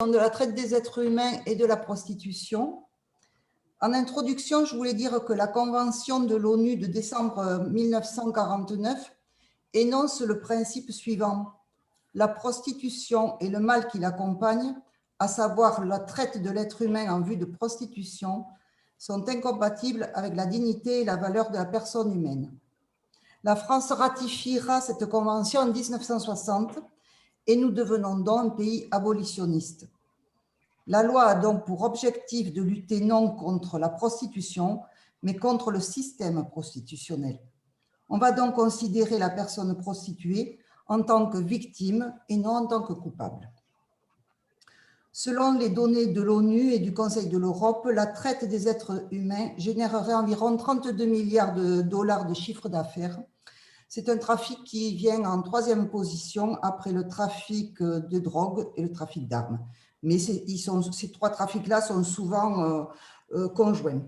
de la traite des êtres humains et de la prostitution. En introduction, je voulais dire que la Convention de l'ONU de décembre 1949 énonce le principe suivant: la prostitution et le mal qui l'accompagne, à savoir la traite de l'être humain en vue de prostitution, sont incompatibles avec la dignité et la valeur de la personne humaine. La France ratifiera cette convention en 1960 et nous devenons donc un pays abolitionniste. La loi a donc pour objectif de lutter non contre la prostitution, mais contre le système prostitutionnel. On va donc considérer la personne prostituée en tant que victime et non en tant que coupable. Selon les données de l'ONU et du Conseil de l'Europe, la traite des êtres humains générerait environ 32 milliards de dollars de chiffre d'affaires. C'est un trafic qui vient en troisième position après le trafic de drogue et le trafic d'armes. Mais ces trois trafics-là sont souvent conjoints.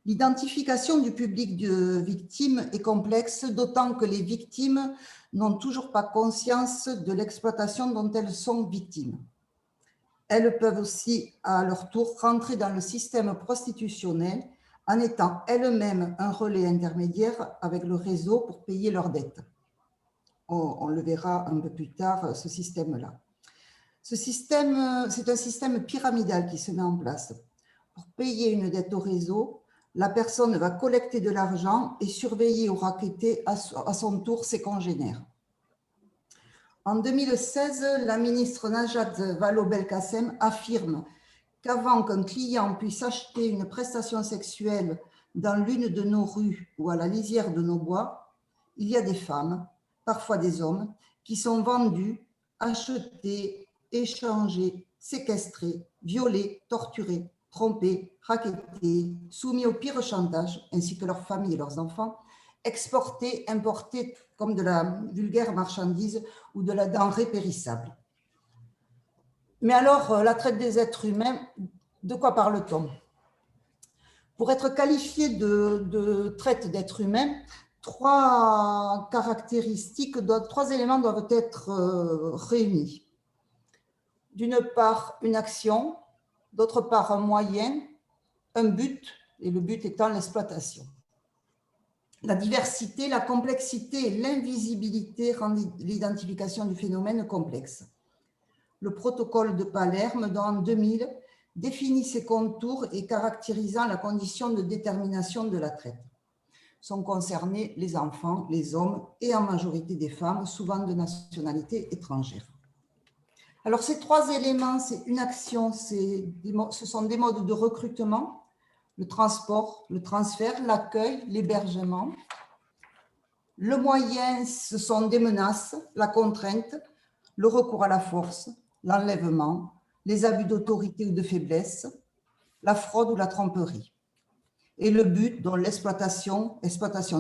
L'identification du public de victimes est complexe, d'autant que les victimes n'ont toujours pas conscience de l'exploitation dont elles sont victimes. Elles peuvent aussi, à leur tour, rentrer dans le système prostitutionnel en étant elles-mêmes un relais intermédiaire avec le réseau pour payer leurs dettes. On le verra un peu plus tard, ce système-là. Ce système, c'est un système pyramidal qui se met en place. Pour payer une dette au réseau, la personne va collecter de l'argent et surveiller ou racketter à son tour ses congénères. En 2016, la ministre Najat Vallaud-Belkacem affirme qu'avant qu'un client puisse acheter une prestation sexuelle dans l'une de nos rues ou à la lisière de nos bois, il y a des femmes, parfois des hommes, qui sont vendus, achetés, échangés, séquestrés, violés, torturés, trompés, rackettés, soumis au pire chantage, ainsi que leurs familles et leurs enfants, exportés, importés comme de la vulgaire marchandise ou de la denrée périssable. Mais alors, la traite des êtres humains, de quoi parle-t-on? Pour être qualifié de traite d'êtres humains, trois éléments doivent être réunis. D'une part, une action, d'autre part, un moyen, un but, et le but étant l'exploitation. La diversité, la complexité et l'invisibilité rendent l'identification du phénomène complexe. Le protocole de Palerme, en 2000, définit ses contours et caractérisant la condition de détermination de la traite. Sont concernés les enfants, les hommes et en majorité des femmes, souvent de nationalité étrangère. Alors ces trois éléments, c'est une action, ce sont des modes de recrutement, le transport, le transfert, l'accueil, l'hébergement. Le moyen, ce sont des menaces, la contrainte, le recours à la force, l'enlèvement, les abus d'autorité ou de faiblesse, la fraude ou la tromperie. Et le but, dont l'exploitation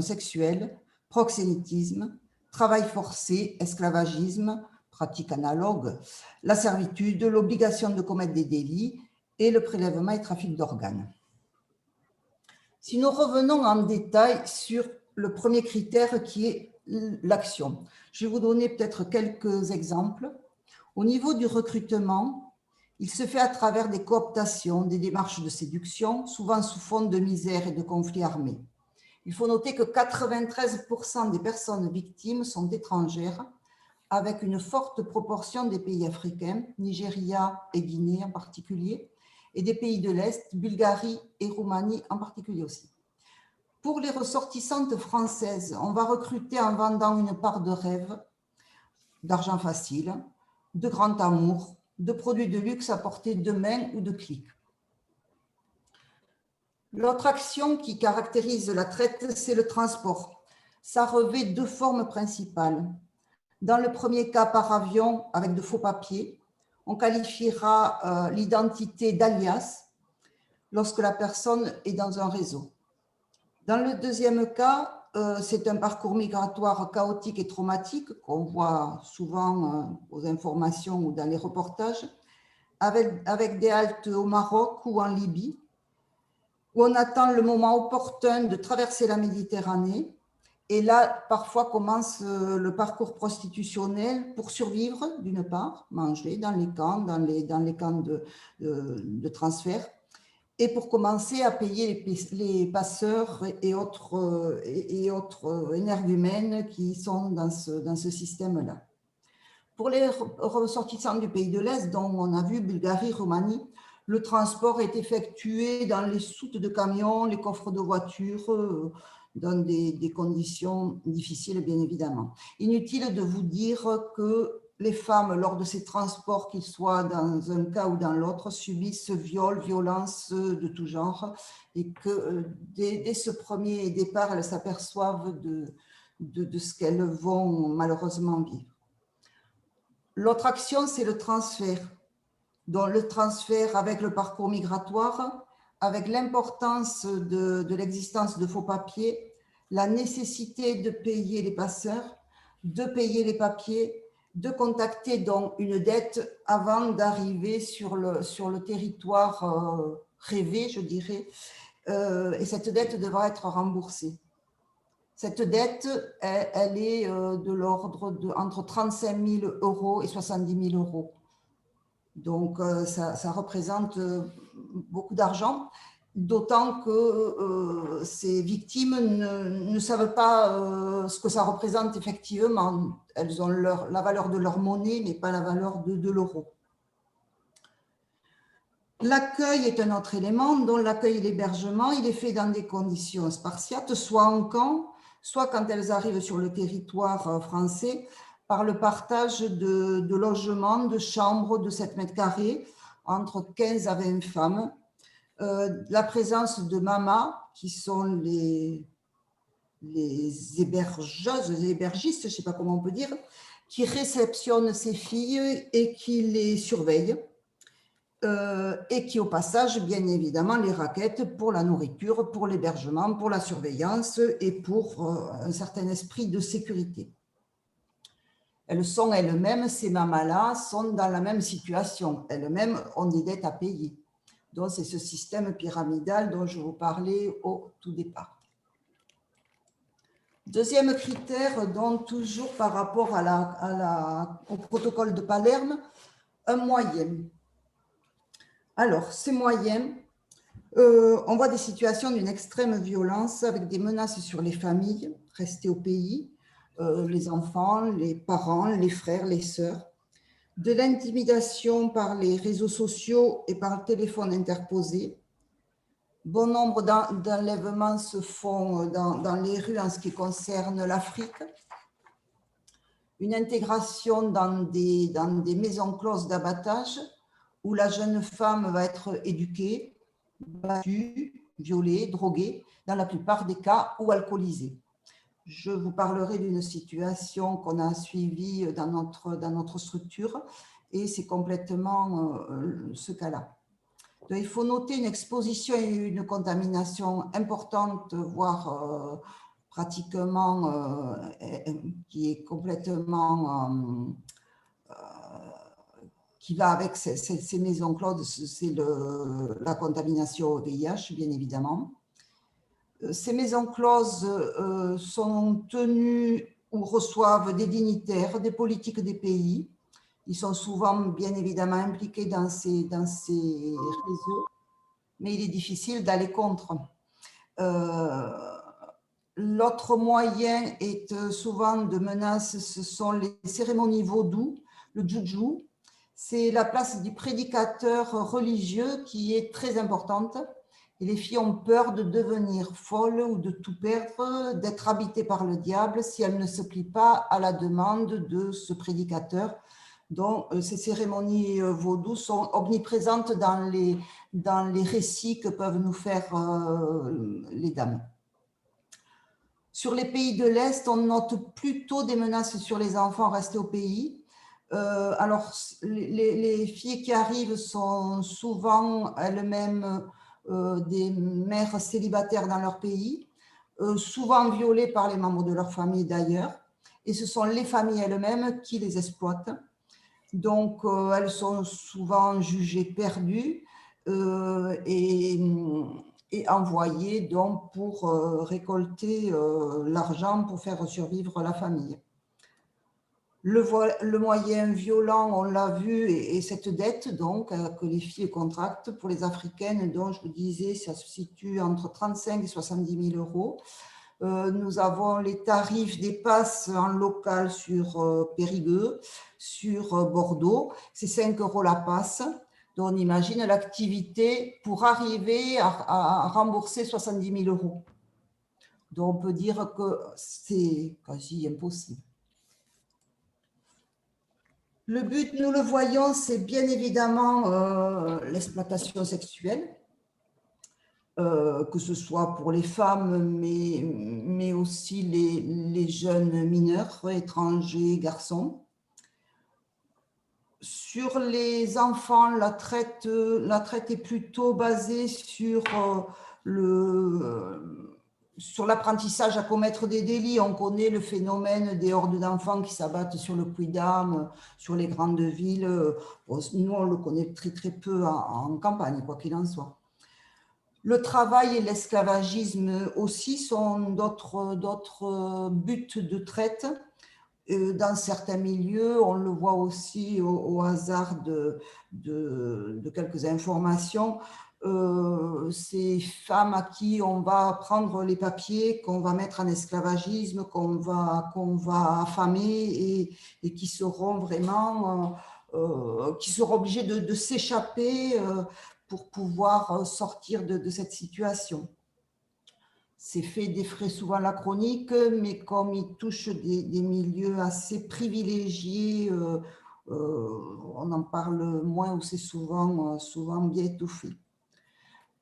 sexuelle, proxénétisme, travail forcé, esclavagisme, pratique analogue, la servitude, l'obligation de commettre des délits et le prélèvement et trafic d'organes. Si nous revenons en détail sur le premier critère qui est l'action, je vais vous donner peut-être quelques exemples. Au niveau du recrutement, il se fait à travers des cooptations, des démarches de séduction, souvent sous fond de misère et de conflits armés. Il faut noter que 93% des personnes victimes sont étrangères, avec une forte proportion des pays africains, Nigeria et Guinée en particulier, et des pays de l'Est, Bulgarie et Roumanie en particulier aussi. Pour les ressortissantes françaises, on va recruter en vendant une part de rêve, d'argent facile, de grand amour, de produits de luxe à portée de main ou de clic. L'autre action qui caractérise la traite, c'est le transport. Ça revêt deux formes principales. Dans le premier cas, par avion, avec de faux papiers, on qualifiera l'identité d'alias lorsque la personne est dans un réseau. Dans le deuxième cas, c'est un parcours migratoire chaotique et traumatique qu'on voit souvent aux informations ou dans les reportages, avec des haltes au Maroc ou en Libye, où on attend le moment opportun de traverser la Méditerranée Et là, parfois commence le parcours prostitutionnel pour survivre, d'une part, manger dans les camps, dans les camps de transfert, et pour commencer à payer les passeurs et autres énergumènes qui sont dans ce système-là. Pour les ressortissants du pays de l'Est, dont on a vu Bulgarie, Roumanie, le transport est effectué dans les soutes de camions, les coffres de voitures, dans des conditions difficiles, bien évidemment. Inutile de vous dire que les femmes, lors de ces transports, qu'ils soient dans un cas ou dans l'autre, subissent viols, violences de tout genre, et que dès ce premier départ, elles s'aperçoivent de ce qu'elles vont malheureusement vivre. L'autre action, c'est le transfert. Donc, le transfert avec le parcours migratoire, avec l'importance de l'existence de faux papiers, la nécessité de payer les passeurs, de payer les papiers, de contacter donc une dette avant d'arriver sur le territoire rêvé, je dirais, et cette dette devra être remboursée. Cette dette, elle est de l'ordre entre 35 000 € et 70 000 €. Donc, ça représente beaucoup d'argent, d'autant que ces victimes ne savent pas ce que ça représente effectivement. Elles ont la valeur de leur monnaie, mais pas la valeur de l'euro. L'accueil est un autre élément, dont l'accueil et l'hébergement, il est fait dans des conditions spartiates, soit en camp, soit quand elles arrivent sur le territoire français, par le partage de logements, de chambres de 7 mètres carrés, entre 15 à 20 femmes, la présence de mamas, qui sont les hébergeuses, les hébergistes, je ne sais pas comment on peut dire, qui réceptionnent ces filles et qui les surveillent. Et qui, au passage, bien évidemment, les raquettent pour la nourriture, pour l'hébergement, pour la surveillance et pour un certain esprit de sécurité. Elles sont elles-mêmes, ces mamas-là, sont dans la même situation. Elles-mêmes ont des dettes à payer. Donc, c'est ce système pyramidal dont je vous parlais au tout départ. Deuxième critère, donc toujours par rapport au protocole de Palerme, un moyen. Alors, ces moyens, on voit des situations d'une extrême violence avec des menaces sur les familles restées au pays, les enfants, les parents, les frères, les sœurs, de l'intimidation par les réseaux sociaux et par le téléphone interposé. Bon nombre d'enlèvements se font dans les rues en ce qui concerne l'Afrique. Une intégration dans des maisons closes d'abattage où la jeune femme va être éduquée, battue, violée, droguée, dans la plupart des cas, ou alcoolisée. Je vous parlerai d'une situation qu'on a suivie dans notre structure, et c'est complètement ce cas-là. Donc, il faut noter une exposition et une contamination importante, voire pratiquement, qui est complètement... qui va avec ces maisons closes, c'est la contamination au VIH, bien évidemment. Ces maisons closes sont tenues ou reçoivent des dignitaires, des politiques des pays. Ils sont souvent, bien évidemment, impliqués dans ces réseaux, mais il est difficile d'aller contre. L'autre moyen est souvent de menace, ce sont les cérémonies vaudou, le juju. C'est la place du prédicateur religieux qui est très importante. Et les filles ont peur de devenir folles ou de tout perdre, d'être habitées par le diable si elles ne se plient pas à la demande de ce prédicateur. Donc, ces cérémonies vaudou sont omniprésentes dans les récits que peuvent nous faire les dames. Sur les pays de l'Est, on note plutôt des menaces sur les enfants restés au pays. Alors, les filles qui arrivent sont souvent elles-mêmes des mères célibataires dans leur pays, souvent violées par les membres de leur famille d'ailleurs, et ce sont les familles elles-mêmes qui les exploitent. Donc, elles sont souvent jugées perdues et et envoyés donc pour récolter l'argent pour faire survivre la famille. Le moyen violent, on l'a vu, et cette dette donc que les filles contractent pour les Africaines, dont je vous disais, ça se situe entre 35 et 70 000 euros. Nous avons les tarifs des passes en local sur Périgueux, sur Bordeaux, c'est 5 euros la passe. Donc on imagine l'activité pour arriver à rembourser 70 000 euros. Donc on peut dire que c'est quasi impossible. Le but, nous le voyons, c'est bien évidemment l'exploitation sexuelle, que ce soit pour les femmes, mais aussi les jeunes mineurs, étrangers, garçons. Sur les enfants, la traite est plutôt basée sur l'apprentissage à commettre des délits. On connaît le phénomène des hordes d'enfants qui s'abattent sur le Puy-de-Dôme, sur les grandes villes. Nous, on le connaît très très peu en campagne, quoi qu'il en soit. Le travail et l'esclavagisme aussi sont d'autres buts de traite. Dans certains milieux, on le voit aussi au hasard de quelques informations, ces femmes à qui on va prendre les papiers, qu'on va mettre en esclavagisme, qu'on va affamer et qui seront vraiment, qui seront obligées de s'échapper pour pouvoir sortir de cette situation. Ces faits défraient souvent la chronique, mais comme ils touchent des milieux assez privilégiés, on en parle moins ou c'est souvent bien étouffé.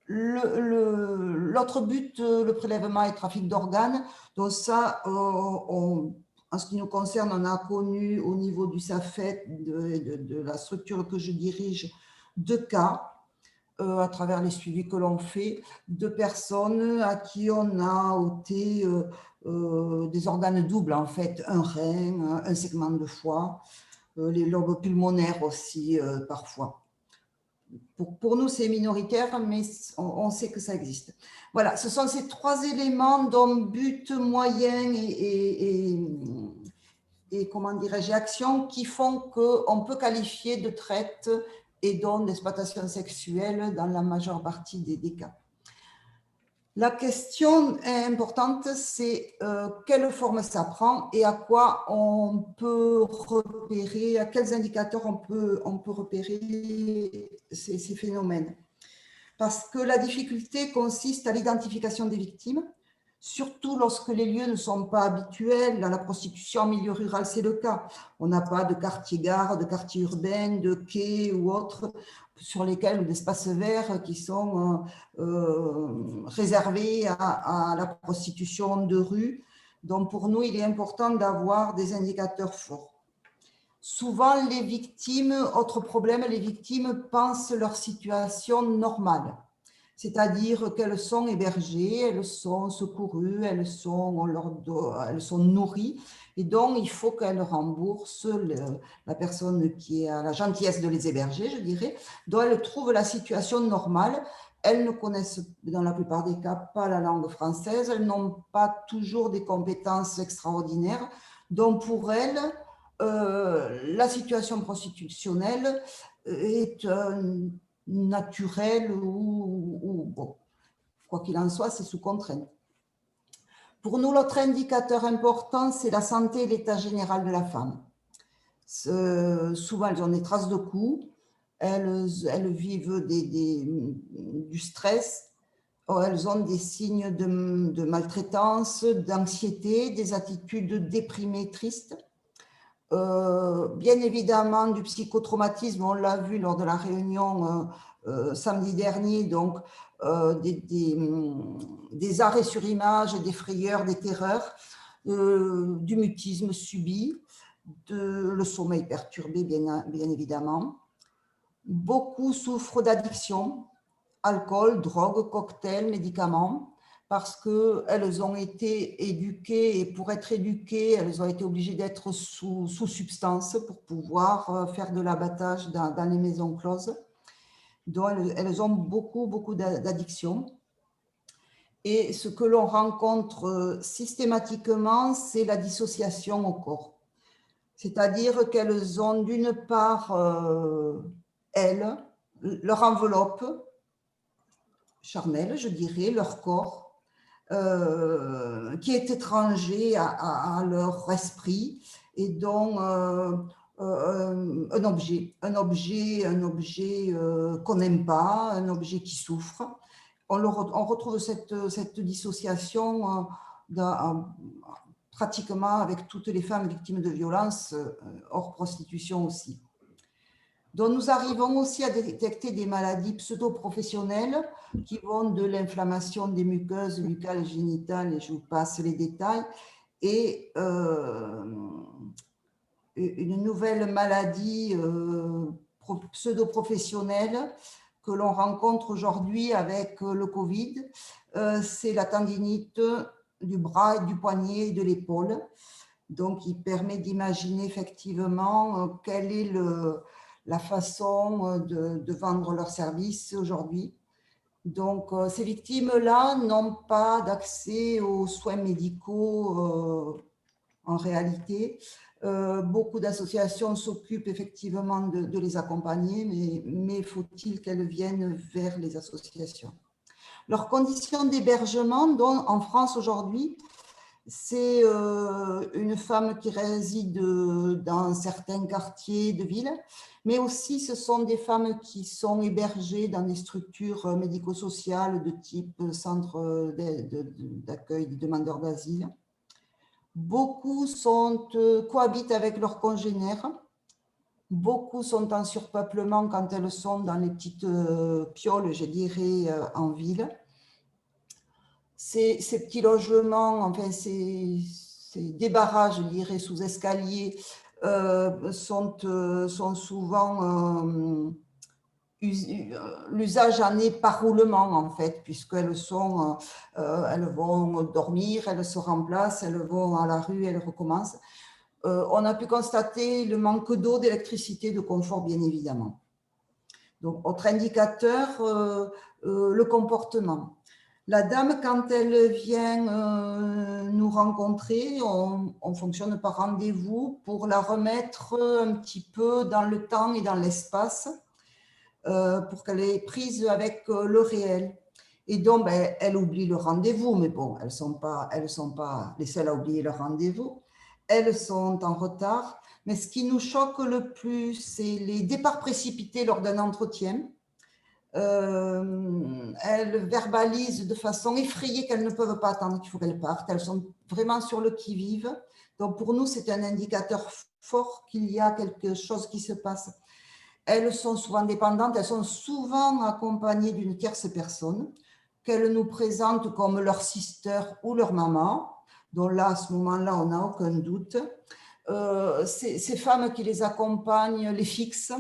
L'autre but, le prélèvement et trafic d'organes, donc ça, en ce qui nous concerne, on a connu au niveau du SAFET, de la structure que je dirige, 2 cas. À travers les suivis que l'on fait, de personnes à qui on a ôté des organes doubles, en fait, un rein, un segment de foie, les lobes pulmonaires aussi parfois. Pour nous, c'est minoritaire, mais on sait que ça existe. Voilà, ce sont ces 3 éléments dont but, moyen et comment dirais-je, action qui font qu'on peut qualifier de traite et donc d'exploitation sexuelle dans la majeure partie des cas. La question importante, c'est quelle forme ça prend et à quoi on peut repérer, à quels indicateurs on peut repérer ces phénomènes. Parce que la difficulté consiste à l'identification des victimes, surtout lorsque les lieux ne sont pas habituels. Dans la prostitution en milieu rural, c'est le cas. On n'a pas de quartier-gare, de quartier urbain, de quai ou autres sur lesquels, ou d'espaces verts qui sont réservés à la prostitution de rue. Donc pour nous, il est important d'avoir des indicateurs forts. Souvent, les victimes, autre problème, les victimes pensent leur situation normale. C'est-à-dire qu'elles sont hébergées, elles sont secourues, elles sont nourries. Et donc, il faut qu'elles remboursent la personne qui a la gentillesse de les héberger, je dirais, dont elles trouvent la situation normale. Elles ne connaissent, dans la plupart des cas, pas la langue française. Elles n'ont pas toujours des compétences extraordinaires. Donc, pour elles, la situation prostitutionnelle est naturelle ou bon, quoi qu'il en soit, c'est sous contrainte. Pour nous, l'autre indicateur important, c'est la santé et l'état général de la femme. Souvent, elles ont des traces de coups, elles vivent du stress, elles ont des signes de maltraitance, d'anxiété, des attitudes déprimées, tristes. Bien évidemment du psychotraumatisme, on l'a vu lors de la réunion samedi dernier, donc des arrêts sur image, des frayeurs, des terreurs, du mutisme subi, le sommeil perturbé bien évidemment. Beaucoup souffrent d'addiction, alcool, drogue, cocktails, médicaments, parce qu'elles ont été éduquées et pour être éduquées, elles ont été obligées d'être sous substance pour pouvoir faire de l'abattage dans les maisons closes. Donc, elles ont beaucoup d'addictions. Et ce que l'on rencontre systématiquement, c'est la dissociation au corps. C'est-à-dire qu'elles ont d'une part, elles, leur enveloppe charnelle, je dirais, leur corps, qui est étranger à leur esprit et dont un objet qu'on n'aime pas, un objet qui souffre. On retrouve cette dissociation pratiquement avec toutes les femmes victimes de violences, hors prostitution aussi. Donc, nous arrivons aussi à détecter des maladies pseudo-professionnelles qui vont de l'inflammation des muqueuses buccales et génitales, et je vous passe les détails, et une nouvelle maladie pseudo-professionnelle que l'on rencontre aujourd'hui avec le Covid, c'est la tendinite du bras, du poignet et de l'épaule. Donc, il permet d'imaginer effectivement quelle est la façon de vendre leurs services aujourd'hui. Donc, ces victimes-là n'ont pas d'accès aux soins médicaux en réalité. Beaucoup d'associations s'occupent effectivement de les accompagner, mais faut-il qu'elles viennent vers les associations. Leurs conditions d'hébergement, donc en France aujourd'hui, c'est une femme qui réside dans certains quartiers de ville, mais aussi ce sont des femmes qui sont hébergées dans des structures médico-sociales de type centre d'accueil des demandeurs d'asile. Beaucoup cohabitent avec leurs congénères. Beaucoup sont en surpeuplement quand elles sont dans les petites pioles, je dirais, en ville. Ces petits logements, enfin ces débarras, je dirais, sous escalier, sont souvent l'usage en est par roulement en fait, puisqu'elles elles vont dormir, elles se remplacent, elles vont à la rue, elles recommencent. On a pu constater le manque d'eau, d'électricité, de confort, bien évidemment. Donc, autre indicateur, le comportement. La dame, quand elle vient nous rencontrer, on fonctionne par rendez-vous pour la remettre un petit peu dans le temps et dans l'espace, pour qu'elle ait prise avec le réel. Et donc, ben, elle oublie le rendez-vous, mais bon, elles sont pas les seules à oublier le rendez-vous. Elles sont en retard. Mais ce qui nous choque le plus, c'est les départs précipités lors d'un entretien. Elles verbalisent de façon effrayée qu'elles ne peuvent pas attendre qu'il faut qu'elles partent. Elles sont vraiment sur le qui-vive. Donc, pour nous, c'est un indicateur fort qu'il y a quelque chose qui se passe. Elles sont souvent dépendantes, elles sont souvent accompagnées d'une tierce personne qu'elles nous présentent comme leur sister ou leur maman, dont là, à ce moment-là, on n'a aucun doute. Ces femmes qui les accompagnent les fixent,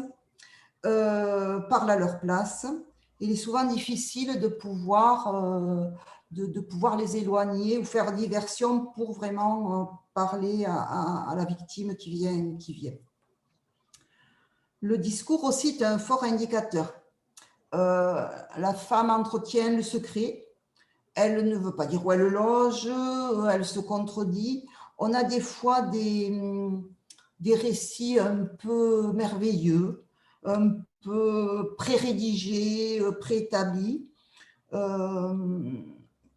parlent à leur place. Il est souvent difficile de pouvoir les éloigner ou faire diversion pour vraiment parler à la victime qui vient. Le discours aussi est un fort indicateur. La femme entretient le secret. Elle ne veut pas dire où elle loge, elle se contredit. On a des fois des récits un peu merveilleux, un peu pré-rédigés, préétablis,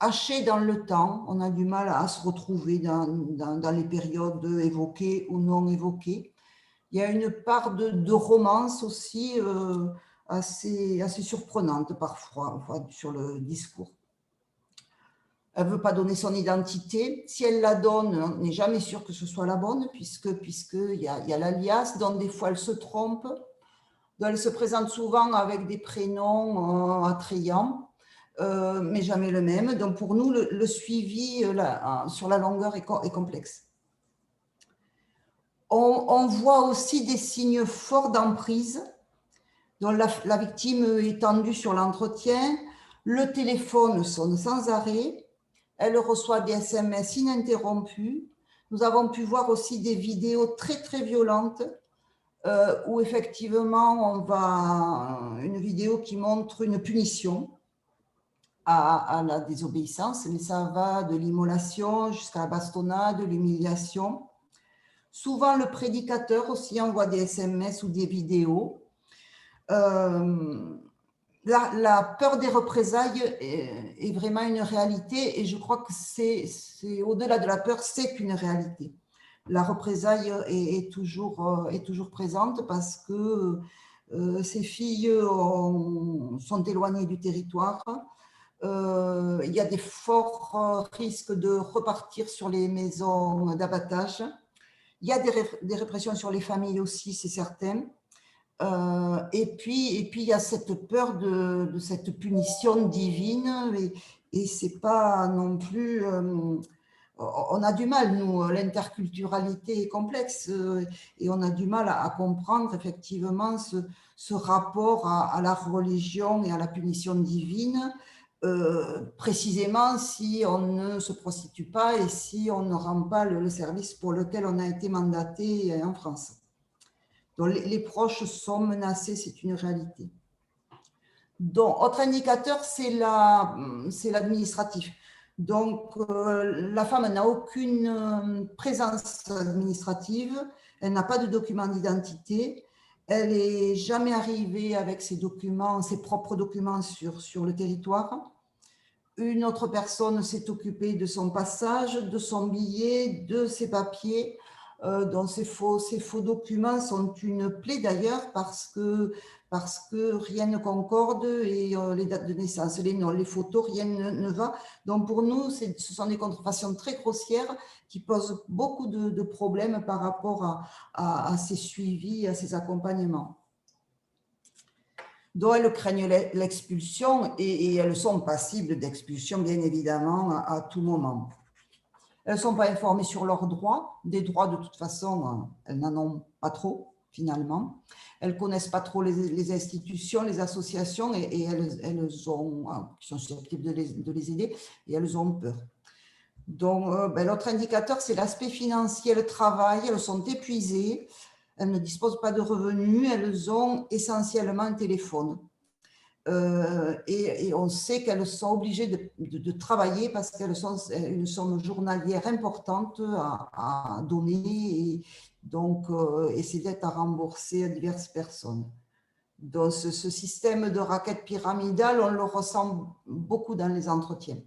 hachés dans le temps. On a du mal à se retrouver dans les périodes évoquées ou non évoquées. Il y a une part de romance aussi assez surprenante parfois sur le discours. Elle ne veut pas donner son identité. Si elle la donne, on n'est jamais sûr que ce soit la bonne, puisqu'il y a l'alias, dont des fois elle se trompe. Donc elle se présente souvent avec des prénoms attrayants, mais jamais le même. Donc pour nous, le suivi sur la longueur est complexe. On voit aussi des signes forts d'emprise, dont la victime est tendue sur l'entretien, le téléphone sonne sans arrêt, elle reçoit des SMS ininterrompus. Nous avons pu voir aussi des vidéos très, très violentes où effectivement, une vidéo qui montre une punition à la désobéissance, mais ça va de l'immolation jusqu'à la bastonnade, l'humiliation. Souvent, le prédicateur aussi envoie des SMS ou des vidéos. La peur des représailles est vraiment une réalité et je crois que c'est au-delà de la peur, c'est une réalité. La représaille est toujours présente parce que ces filles sont éloignées du territoire. Il y a des forts risques de repartir sur les maisons d'abattage. Il y a des répressions sur les familles aussi, c'est certain. Et puis, il y a cette peur de cette punition divine et c'est pas non plus... on a du mal, nous, l'interculturalité est complexe et on a du mal à comprendre effectivement ce rapport à la religion et à la punition divine, précisément si on ne se prostitue pas et si on ne rend pas le service pour lequel on a été mandaté en France. Donc, les proches sont menacés, c'est une réalité. Donc, autre indicateur, c'est l'administratif. Donc, la femme n'a aucune présence administrative, elle n'a pas de document d'identité, elle n'est jamais arrivée avec ses documents, ses propres documents sur le territoire. Une autre personne s'est occupée de son passage, de son billet, de ses papiers. Donc ces faux documents sont une plaie d'ailleurs parce que rien ne concorde et les dates de naissance, les noms, les photos, rien ne va. Donc pour nous, ce sont des contrefaçons très grossières qui posent beaucoup de problèmes par rapport à ces suivis, à ces accompagnements. Donc elles craignent l'expulsion et elles sont passibles d'expulsion, bien évidemment, à tout moment. Elles ne sont pas informées sur leurs droits. Des droits, de toute façon, elles n'en ont pas trop, finalement. Elles ne connaissent pas trop les institutions, les associations, et elles sont susceptibles de les aider, et elles ont peur. Donc, l'autre indicateur, c'est l'aspect financier. Elles travaillent, elles sont épuisées, elles ne disposent pas de revenus, elles ont essentiellement un téléphone. Et on sait qu'elles sont obligées de travailler parce qu'elles ont une somme journalière importante à donner et donc ces dettes à rembourser à diverses personnes. Donc ce système de raquette pyramidale, on le ressent beaucoup dans les entretiens.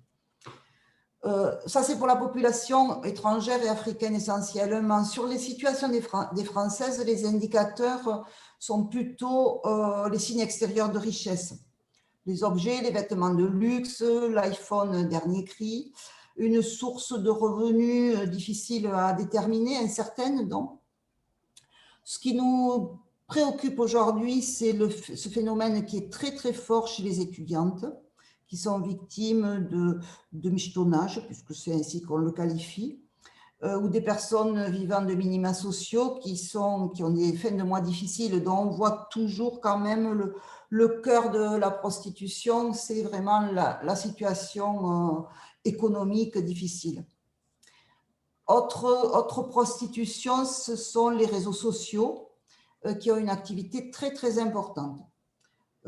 Ça, c'est pour la population étrangère et africaine essentiellement. Sur les situations des Françaises, les indicateurs sont plutôt les signes extérieurs de richesse. Les objets, les vêtements de luxe, l'iPhone dernier cri, une source de revenus difficile à déterminer, incertaine donc. Ce qui nous préoccupe aujourd'hui, c'est ce phénomène qui est très très fort chez les étudiantes, qui sont victimes de michetonnage, puisque c'est ainsi qu'on le qualifie, ou des personnes vivant de minima sociaux qui ont des fins de mois difficiles, dont on voit toujours quand même le cœur de la prostitution, c'est vraiment la situation économique difficile. Autre prostitution, ce sont les réseaux sociaux qui ont une activité très très importante.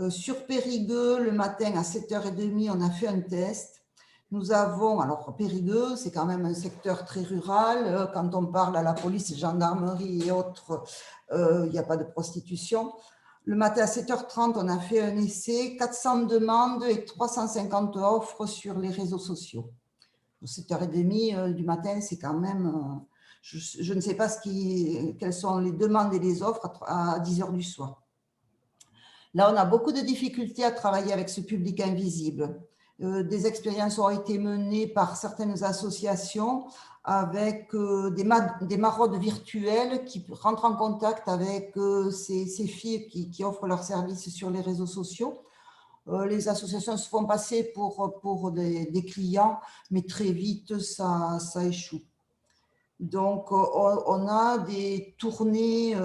Sur Périgueux, le matin à 7h30, on a fait un test. Nous avons, alors Périgueux, c'est quand même un secteur très rural. Quand on parle à la police, gendarmerie et autres, il n'y a pas de prostitution. Le matin à 7h30, on a fait un essai, 400 demandes et 350 offres sur les réseaux sociaux. 7h30 du matin, c'est quand même... je ne sais pas quelles sont les demandes et les offres à 10h du soir. Là, on a beaucoup de difficultés à travailler avec ce public invisible. Des expériences ont été menées par certaines associations avec des maraudes virtuelles qui rentrent en contact avec ces filles qui offrent leurs services sur les réseaux sociaux. Les associations se font passer pour des clients, mais très vite, ça échoue. Donc, on a des tournées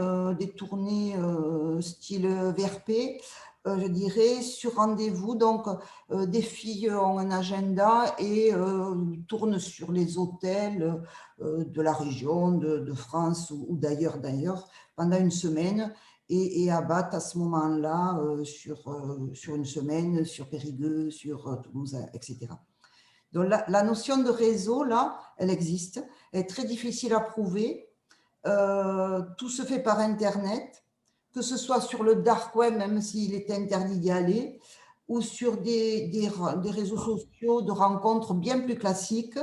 style VRP, je dirais, sur rendez-vous. Donc, des filles ont un agenda et tournent sur les hôtels de la région, de France ou d'ailleurs, pendant une semaine. et abattent à ce moment-là sur une semaine, sur Périgueux, sur Toulouse, etc. Donc la notion de réseau, là, elle existe, elle est très difficile à prouver. Tout se fait par Internet, que ce soit sur le dark web, même s'il est interdit d'y aller, ou sur des réseaux sociaux de rencontres bien plus classiques,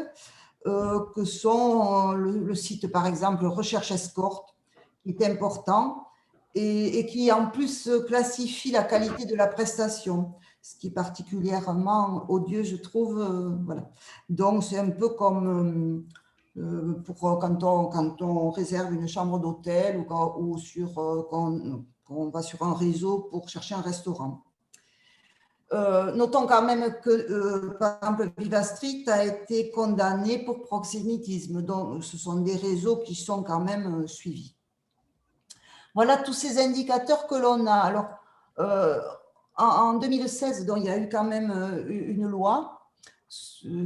que sont le site, par exemple, Recherche Escorte, qui est important, et qui en plus classifie la qualité de la prestation, ce qui est particulièrement odieux, je trouve. Voilà. Donc, c'est un peu comme pour quand on réserve une chambre d'hôtel ou qu'on va sur un réseau pour chercher un restaurant. Notons quand même que, par exemple, Viva Street a été condamné pour proxénétisme. Donc, ce sont des réseaux qui sont quand même suivis. Voilà tous ces indicateurs que l'on a. Alors, en 2016, donc, il y a eu quand même une loi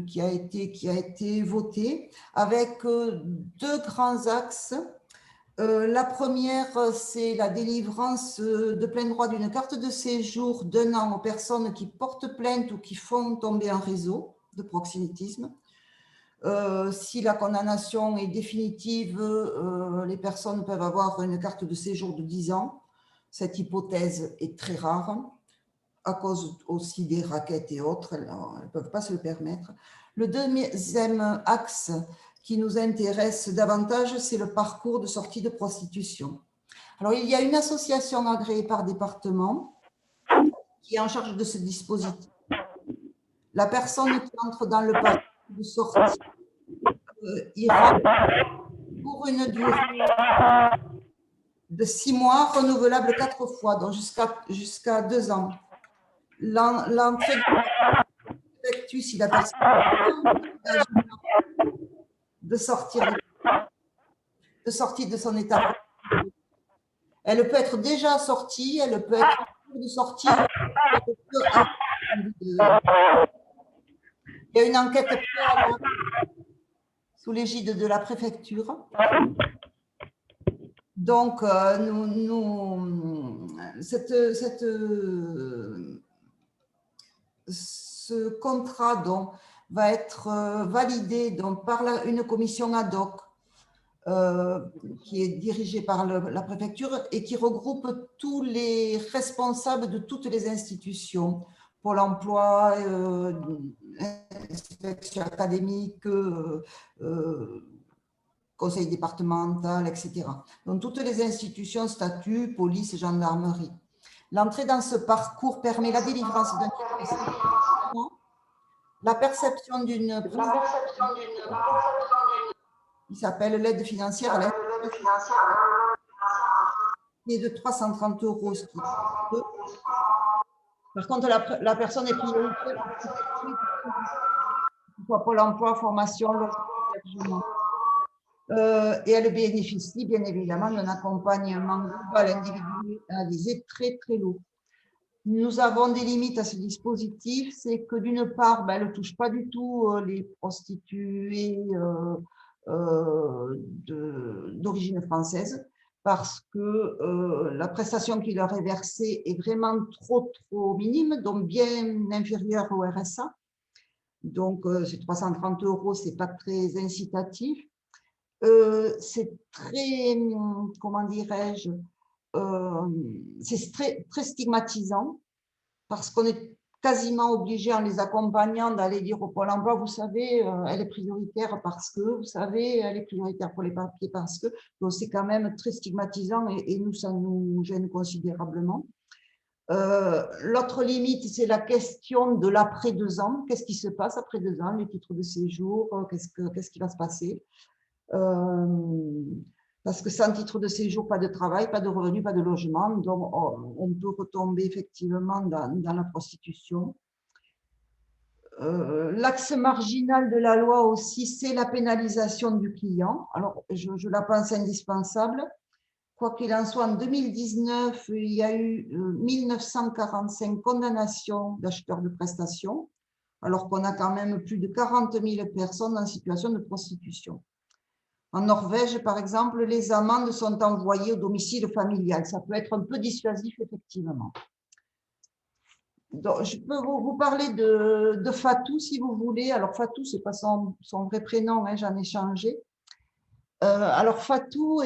qui a été votée avec deux grands axes. La première, c'est la délivrance de plein droit d'une carte de séjour d'un an aux personnes qui portent plainte ou qui font tomber un réseau de proxénétisme. Si la condamnation est définitive, les personnes peuvent avoir une carte de séjour de 10 ans. Cette hypothèse est très rare, à cause aussi des raquettes et autres, elles ne peuvent pas se le permettre. Le deuxième axe qui nous intéresse davantage, c'est le parcours de sortie de prostitution. Alors, il y a une association agréée par département qui est en charge de ce dispositif. La personne qui entre dans le parcours de sortie ira pour une durée de 6 mois, renouvelable 4 fois, donc jusqu'à 2 ans. L'entrée effectue si la personne de sortir de son état. Elle peut être déjà sortie, elle peut être en cours de sortie. Il y a une enquête préalable sous l'égide de la préfecture. Donc, ce contrat donc, va être validé donc, par une commission ad hoc qui est dirigée par la préfecture et qui regroupe tous les responsables de toutes les institutions, Pôle emploi, inspection académique, conseil départemental, etc. Donc, toutes les institutions, statut, police, gendarmerie. L'entrée dans ce parcours permet la délivrance d'un titre, la perception d'une qui s'appelle l'aide financière, qui est de 330 €, ce qui est peu. Par contre, la personne est prioritaire, soit Pôle emploi, formation, logement. Et elle bénéficie bien évidemment d'un accompagnement global individualisé très très lourd. Nous avons des limites à ce dispositif, c'est que d'une part, elle ne touche pas du tout les prostituées d'origine française, parce que la prestation qui leur est versée est vraiment trop minime, donc bien inférieure au RSA. Donc, ces 330 €, ce n'est pas très incitatif. C'est très, comment dirais-je, c'est très stigmatisant parce qu'on est quasiment obligé en les accompagnant d'aller dire au Pôle emploi, vous savez, elle est prioritaire parce que, vous savez, elle est prioritaire pour les papiers parce que, donc c'est quand même très stigmatisant et nous, ça nous gêne considérablement. L'autre limite, c'est la question de l'après 2 ans. Qu'est-ce qui se passe après 2 ans, les titres de séjour, qu'est-ce qui va se passer? Parce que sans titre de séjour, pas de travail, pas de revenus, pas de logement, donc on peut retomber effectivement dans la prostitution. L'axe marginal de la loi aussi, c'est la pénalisation du client. Alors, je la pense indispensable. Quoi qu'il en soit, en 2019, il y a eu 1945 condamnations d'acheteurs de prestations, alors qu'on a quand même plus de 40 000 personnes en situation de prostitution. En Norvège, par exemple, les amendes sont envoyées au domicile familial. Ça peut être un peu dissuasif, effectivement. Donc, je peux vous parler de Fatou, si vous voulez. Alors, Fatou, ce n'est pas son vrai prénom, hein, j'en ai changé. Alors, Fatou,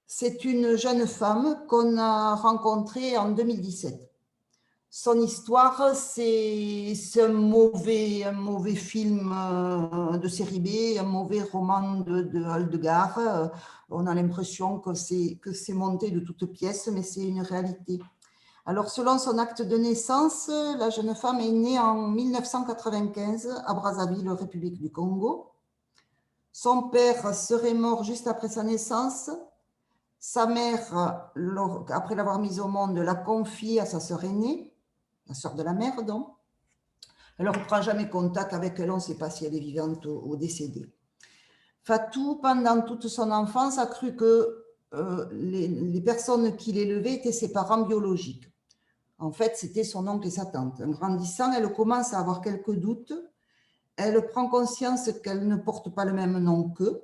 c'est une jeune femme qu'on a rencontrée en 2017. Son histoire, c'est un mauvais film de série B, un mauvais roman de Haldegard. On a l'impression que c'est monté de toutes pièces, mais c'est une réalité. Alors, selon son acte de naissance, la jeune femme est née en 1995 à Brazzaville, République du Congo. Son père serait mort juste après sa naissance. Sa mère, après l'avoir mise au monde, l'a confiée à sa sœur aînée, la sœur de la mère donc. Elle ne reprend jamais contact avec elle, on ne sait pas si elle est vivante ou décédée. Fatou, pendant toute son enfance, a cru que les personnes qui l'élevaient étaient ses parents biologiques. En fait, c'était son oncle et sa tante. En grandissant, elle commence à avoir quelques doutes. Elle prend conscience qu'elle ne porte pas le même nom qu'eux.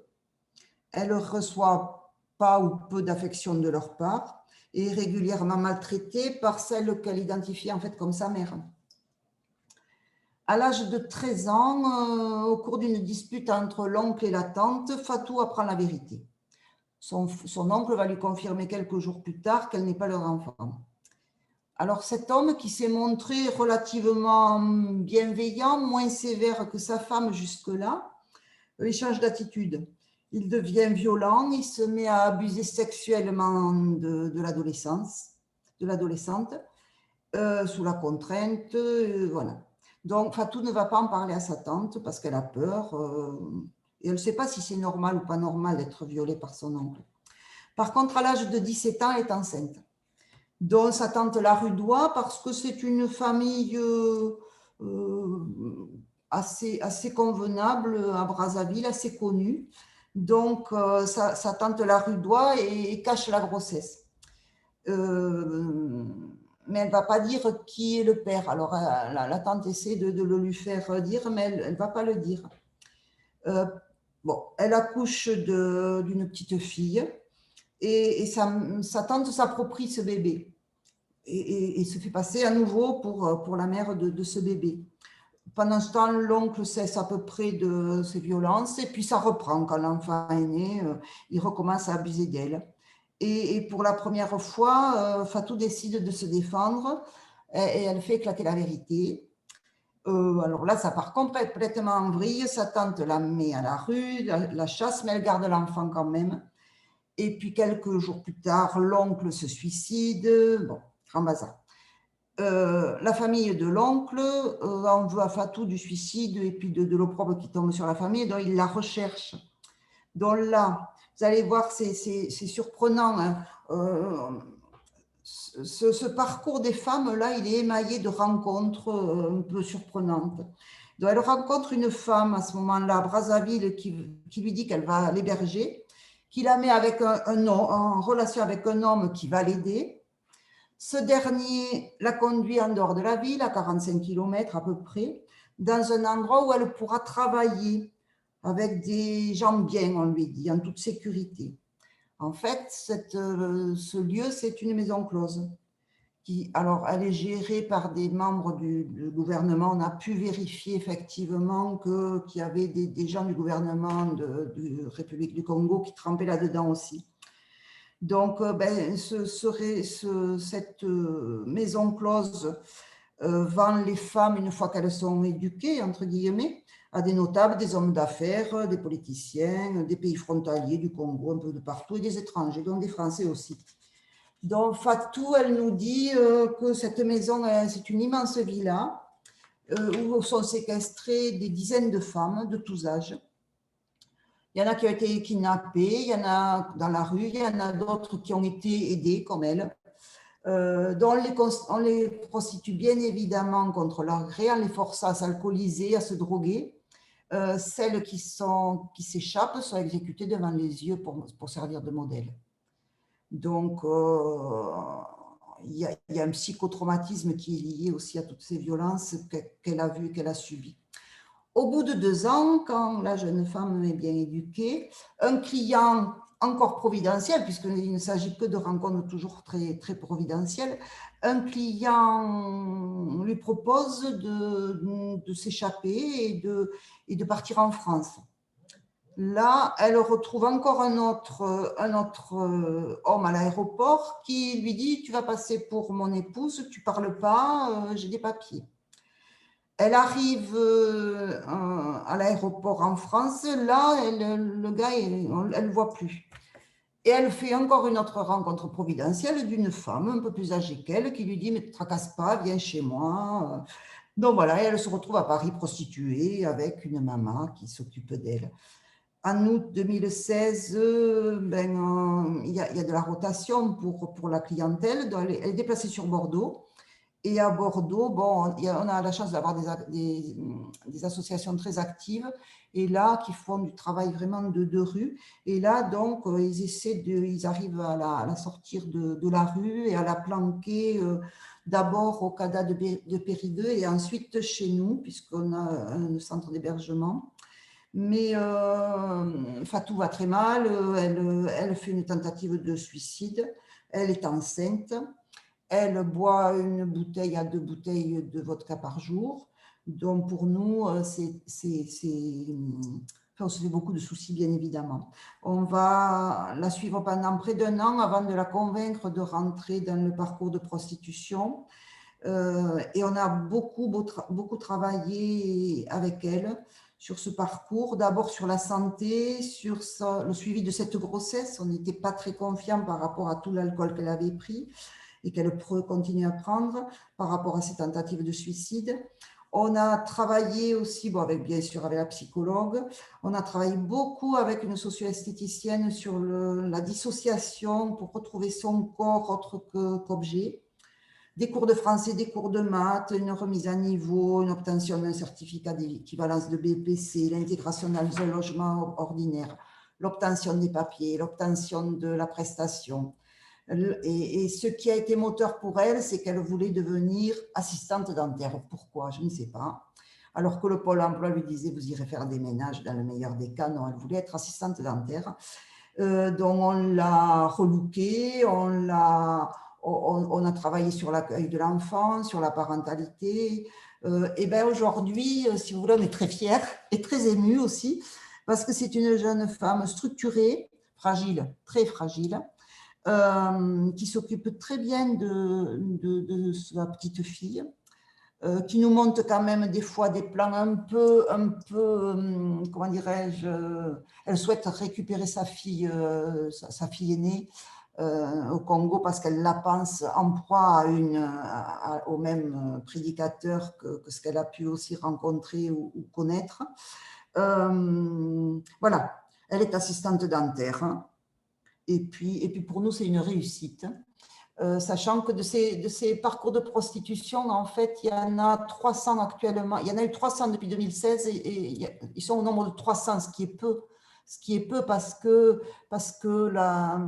Elle reçoit pas ou peu d'affection de leur part et est régulièrement maltraitée par celle qu'elle identifie en fait comme sa mère. À l'âge de 13 ans, au cours d'une dispute entre l'oncle et la tante, Fatou apprend la vérité. Son oncle va lui confirmer quelques jours plus tard qu'elle n'est pas leur enfant. Alors cet homme qui s'est montré relativement bienveillant, moins sévère que sa femme jusque-là, il change d'attitude. Il devient violent, il se met à abuser sexuellement de l'adolescente, sous la contrainte, voilà. Donc Fatou ne va pas en parler à sa tante parce qu'elle a peur et elle ne sait pas si c'est normal ou pas normal d'être violée par son oncle. Par contre, à l'âge de 17 ans, elle est enceinte. Donc sa tante la rudoie parce que c'est une famille assez convenable à Brazzaville, assez connue. Donc sa tante la rudoie et cache la grossesse. Mais elle ne va pas dire qui est le père. Alors la tante essaie de le lui faire dire, mais elle ne va pas le dire. Bon, elle accouche d'une petite fille et sa tante s'approprie ce bébé et se fait passer à nouveau pour la mère de ce bébé. Pendant ce temps, l'oncle cesse à peu près de ses violences et puis ça reprend quand l'enfant est né, il recommence à abuser d'elle. Et pour la première fois, Fatou décide de se défendre et elle fait éclater la vérité. Alors là, ça part complètement en vrille. Sa tante la met à la rue, la chasse, mais elle garde l'enfant quand même. Et puis quelques jours plus tard, l'oncle se suicide. Bon, grand bazar. La famille de l'oncle en veut à Fatou du suicide et puis de l'opprobre qui tombe sur la famille, donc il la recherche. Donc là, vous allez voir, c'est surprenant. Hein. Ce parcours des femmes, là, il est émaillé de rencontres un peu surprenantes. Donc elle rencontre une femme à ce moment-là à Brazzaville qui lui dit qu'elle va l'héberger, qui la met avec en relation avec un homme qui va l'aider. Ce dernier la conduit en dehors de la ville, à 45 km à peu près, dans un endroit où elle pourra travailler avec des gens bien, on lui dit, en toute sécurité. En fait, ce lieu, c'est une maison close. Alors, elle est gérée par des membres du gouvernement. On a pu vérifier effectivement qu'il y avait des gens du gouvernement de République du Congo qui trempaient là-dedans aussi. Donc, cette maison close vend les femmes une fois qu'elles sont éduquées, entre guillemets, à des notables, des hommes d'affaires, des politiciens, des pays frontaliers du Congo, un peu de partout, et des étrangers, donc des Français aussi. Donc, Fatou, elle nous dit que cette maison, c'est une immense villa où sont séquestrées des dizaines de femmes de tous âges. Il y en a qui ont été kidnappées, il y en a dans la rue, il y en a d'autres qui ont été aidées, comme elle. Donc on les prostitue bien évidemment contre leur gré, on les force à s'alcooliser, à se droguer. Celles qui s'échappent sont exécutées devant les yeux pour servir de modèle. Donc, il y a un psychotraumatisme qui est lié aussi à toutes ces violences qu'elle a vues, qu'elle a subies. Au bout de 2 ans, quand la jeune femme est bien éduquée, un client encore providentiel, puisqu'il ne s'agit que de rencontres toujours très, très providentielles, un client lui propose de s'échapper et de partir en France. Là, elle retrouve encore un autre homme à l'aéroport qui lui dit « Tu vas passer pour mon épouse, tu ne parles pas, j'ai des papiers ». Elle arrive à l'aéroport en France. Là, le gars, elle ne le voit plus. Et elle fait encore une autre rencontre providentielle d'une femme un peu plus âgée qu'elle qui lui dit « Mais ne te tracasse pas, viens chez moi ». Donc voilà, et elle se retrouve à Paris prostituée avec une maman qui s'occupe d'elle. En août 2016, il y a de la rotation pour la clientèle. Elle est déplacée sur Bordeaux. Et à Bordeaux, bon, on a la chance d'avoir des associations très actives et là, qui font du travail vraiment de rue. Et là, donc, ils arrivent à la sortir de la rue et à la planquer d'abord au CADA de Périgueux et ensuite chez nous, puisqu'on a un centre d'hébergement. Mais Fatou va très mal, elle fait une tentative de suicide, elle est enceinte. Elle boit 1 à 2 bouteilles de vodka par jour. Donc, pour nous, on se fait beaucoup de soucis, bien évidemment. On va la suivre pendant près d'1 an avant de la convaincre de rentrer dans le parcours de prostitution. Et on a beaucoup travaillé avec elle sur ce parcours, d'abord sur la santé, sur le suivi de cette grossesse. On n'était pas très confiants par rapport à tout l'alcool qu'elle avait pris et qu'elle continue à prendre par rapport à ses tentatives de suicide. On a travaillé aussi, bien sûr, avec la psychologue. On a travaillé beaucoup avec une socio-esthéticienne sur la dissociation pour retrouver son corps autre qu'objet. Des cours de français, des cours de maths, une remise à niveau, une obtention d'un certificat d'équivalence de BPC, l'intégration dans un logement ordinaire, l'obtention des papiers, l'obtention de la prestation. Et ce qui a été moteur pour elle, c'est qu'elle voulait devenir assistante dentaire. Pourquoi? Je ne sais pas. Alors que le Pôle emploi lui disait, vous irez faire des ménages dans le meilleur des cas. Non, elle voulait être assistante dentaire. Donc, on l'a relookée, on a travaillé sur l'accueil de l'enfant, sur la parentalité. Et bien aujourd'hui, si vous voulez, on est très fiers et très émus aussi, parce que c'est une jeune femme structurée, fragile, très fragile, qui s'occupe très bien de sa petite fille, qui nous montre quand même des fois des plans un peu comment dirais-je, elle souhaite récupérer sa fille aînée au Congo parce qu'elle la pense en proie au même prédicateur que ce qu'elle a pu aussi rencontrer ou connaître. Voilà, elle est assistante dentaire. Hein. Et puis pour nous, c'est une réussite. Sachant que de ces parcours de prostitution, en fait, il y en a 300 actuellement. Il y en a eu 300 depuis 2016 et ils sont au nombre de 300, ce qui est peu parce que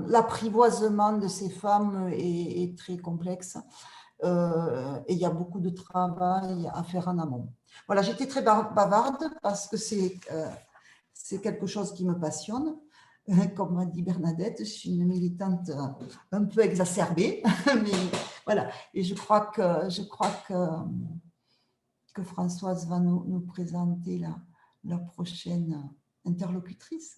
l'apprivoisement de ces femmes est très complexe et il y a beaucoup de travail à faire en amont. Voilà, j'étais très bavarde parce que c'est quelque chose qui me passionne. Comme m'a dit Bernadette, je suis une militante un peu exacerbée, mais voilà. Et je crois que Françoise va nous présenter la prochaine interlocutrice.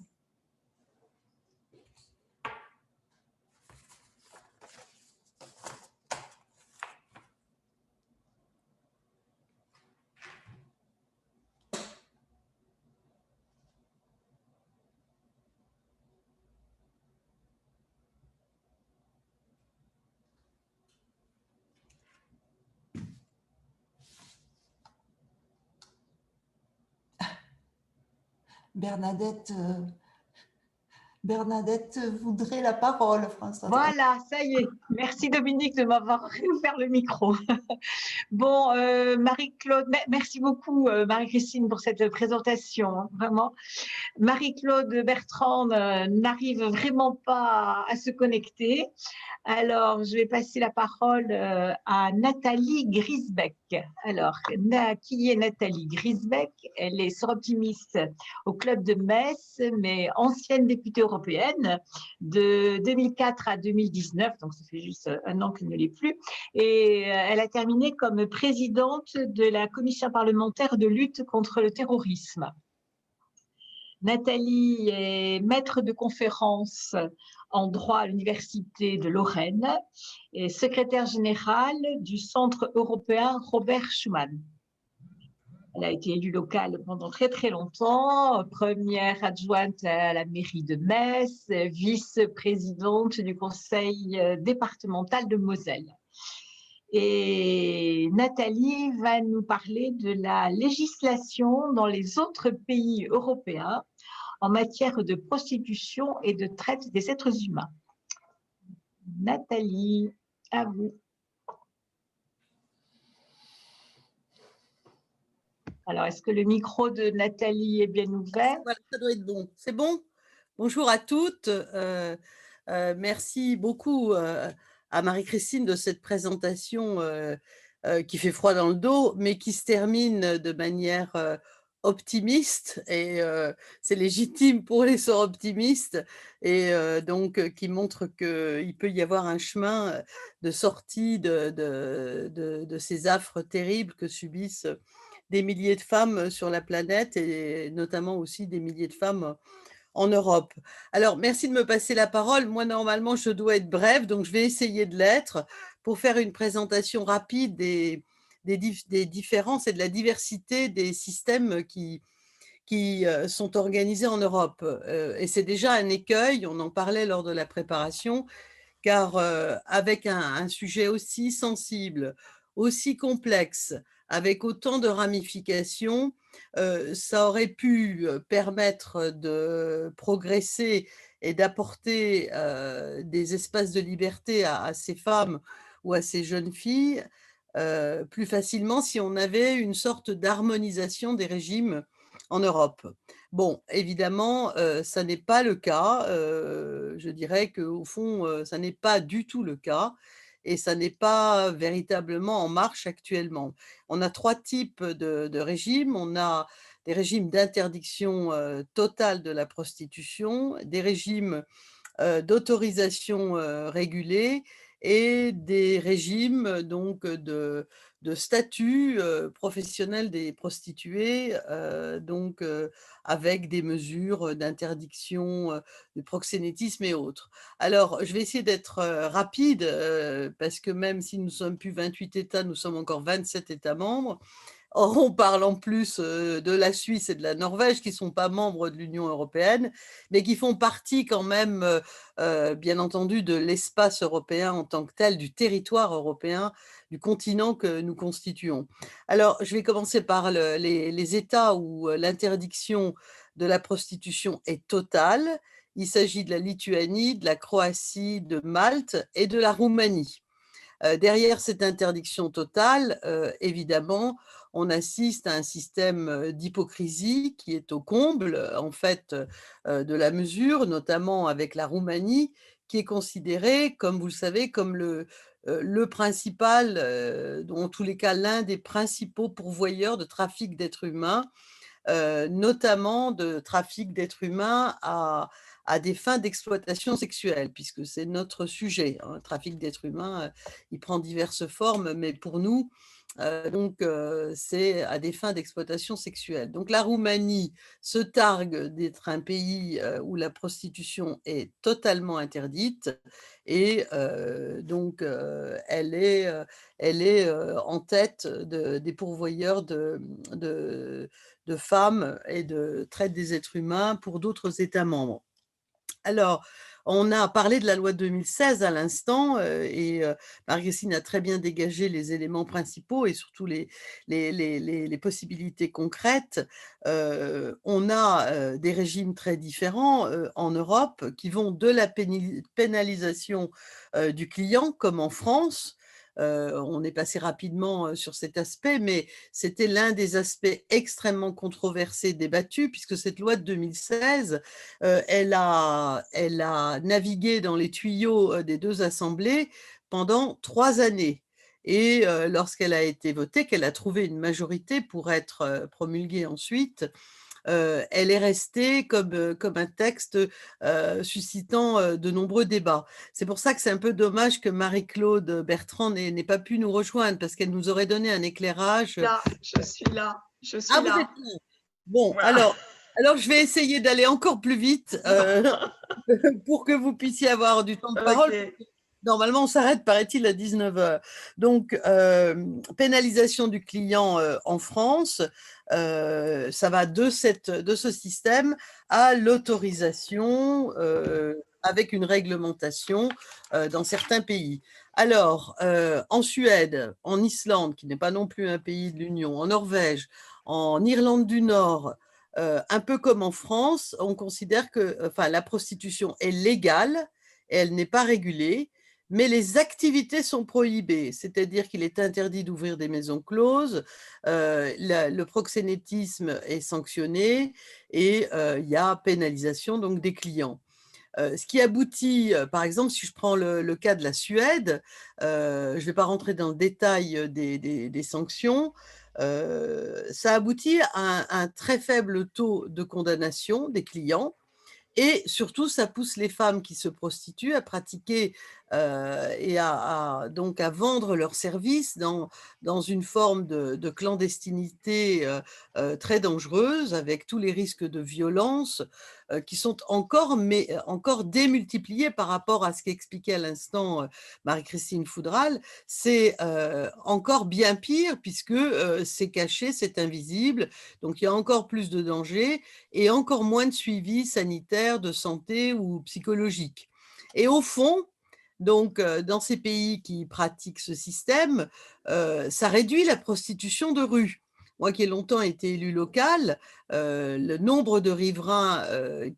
Bernadette, Bernadette voudrait la parole, Françoise. Voilà, ça y est. Merci Dominique de m'avoir ouvert le micro. Bon, Marie-Claude, merci beaucoup Marie-Christine pour cette présentation, hein, vraiment. Marie-Claude Bertrand n'arrive vraiment pas à se connecter. Alors, je vais passer la parole à Nathalie Grisbeck. Alors, qui est Nathalie Grisbeck? Elle est soroptimiste au club de Metz, mais ancienne députée européenne de 2004 à 2019, donc ça fait juste un an qu'elle ne l'est plus. Et elle a terminé comme présidente de la commission parlementaire de lutte contre le terrorisme. Nathalie est maître de conférence en droit à l'Université de Lorraine et secrétaire générale du Centre européen Robert Schuman. Elle a été élue locale pendant très très longtemps, première adjointe à la mairie de Metz, vice-présidente du conseil départemental de Moselle. Et Nathalie va nous parler de la législation dans les autres pays européens en matière de prostitution et de traite des êtres humains. Nathalie, à vous. Alors, est-ce que le micro de Nathalie est bien ouvert? Voilà, ça doit être bon. C'est bon? Bonjour à toutes. Merci beaucoup à Marie-Christine de cette présentation qui fait froid dans le dos, mais qui se termine de manière optimiste. Et c'est légitime pour les sorts optimistes. Et donc, qui montre qu'il peut y avoir un chemin de sortie de ces affres terribles que subissent des milliers de femmes sur la planète et notamment aussi des milliers de femmes en Europe. Alors, merci de me passer la parole. Moi, normalement, je dois être brève, donc je vais essayer de l'être pour faire une présentation rapide des différences et de la diversité des systèmes qui sont organisés en Europe. Et c'est déjà un écueil, on en parlait lors de la préparation, car avec un sujet aussi sensible, aussi complexe, avec autant de ramifications, ça aurait pu permettre de progresser et d'apporter des espaces de liberté à ces femmes ou à ces jeunes filles plus facilement si on avait une sorte d'harmonisation des régimes en Europe. Bon, évidemment, ça n'est pas le cas. Je dirais qu'au fond, ça n'est pas du tout le cas et ça n'est pas véritablement en marche actuellement. On a 3 types de régimes. On a des régimes d'interdiction totale de la prostitution, des régimes d'autorisation régulée et des régimes donc de statut professionnel des prostituées, avec des mesures d'interdiction du proxénétisme et autres. Alors, je vais essayer d'être rapide parce que même si nous ne sommes plus 28 États, nous sommes encore 27 États membres. Or, on parle en plus de la Suisse et de la Norvège qui ne sont pas membres de l'Union européenne, mais qui font partie quand même, bien entendu, de l'espace européen en tant que tel, du territoire européen, du continent que nous constituons. Alors, je vais commencer par les États où l'interdiction de la prostitution est totale. Il s'agit de la Lituanie, de la Croatie, de Malte et de la Roumanie. Derrière cette interdiction totale, évidemment, on assiste à un système d'hypocrisie qui est au comble, en fait, de la mesure, notamment avec la Roumanie, qui est considérée, comme vous le savez, comme le principal, en tous les cas, l'un des principaux pourvoyeurs de trafic d'êtres humains, notamment de trafic d'êtres humains à des fins d'exploitation sexuelle, puisque c'est notre sujet, hein. Le trafic d'êtres humains, il prend diverses formes, mais pour nous, c'est à des fins d'exploitation sexuelle. Donc la Roumanie se targue d'être un pays où la prostitution est totalement interdite et elle est en tête des pourvoyeurs de femmes et de traite des êtres humains pour d'autres États membres. Alors, On a parlé de la loi de 2016 à l'instant, et Marie-Christine a très bien dégagé les éléments principaux et surtout les possibilités concrètes. On a des régimes très différents en Europe qui vont de la pénalisation du client, comme en France. On est passé rapidement sur cet aspect, mais c'était l'un des aspects extrêmement controversés, débattus, puisque cette loi de 2016, elle a navigué dans les tuyaux des deux assemblées pendant 3 années. Et lorsqu'elle a été votée, qu'elle a trouvé une majorité pour être promulguée ensuite, elle est restée comme un texte suscitant de nombreux débats. C'est pour ça que c'est un peu dommage que Marie-Claude Bertrand n'ait pas pu nous rejoindre, parce qu'elle nous aurait donné un éclairage. Là, je suis là, je suis Ah, vous là. êtes là. Bon, Voilà. alors je vais essayer d'aller encore plus vite pour que vous puissiez avoir du temps de parole. Ok. Normalement, on s'arrête, paraît-il, à 19h. Donc, pénalisation du client en France, ça va de ce système à l'autorisation avec une réglementation dans certains pays. Alors, en Suède, en Islande, qui n'est pas non plus un pays de l'Union, en Norvège, en Irlande du Nord, un peu comme en France, on considère que la prostitution est légale et elle n'est pas régulée. Mais les activités sont prohibées, c'est-à-dire qu'il est interdit d'ouvrir des maisons closes, le proxénétisme est sanctionné et il y a pénalisation donc des clients. Ce qui aboutit, par exemple, si je prends le cas de la Suède, je ne vais pas rentrer dans le détail des sanctions, ça aboutit à un très faible taux de condamnation des clients. Et surtout, ça pousse les femmes qui se prostituent à pratiquer et donc à vendre leurs services dans une forme de clandestinité très dangereuse, avec tous les risques de violence qui sont encore démultipliés par rapport à ce qu'expliquait à l'instant Marie-Christine Foudral. C'est encore bien pire, puisque c'est caché, c'est invisible, donc il y a encore plus de dangers et encore moins de suivi sanitaire, de santé ou psychologique. Et au fond, donc, dans ces pays qui pratiquent ce système, ça réduit la prostitution de rue. Moi qui ai longtemps été élue locale, le nombre de riverains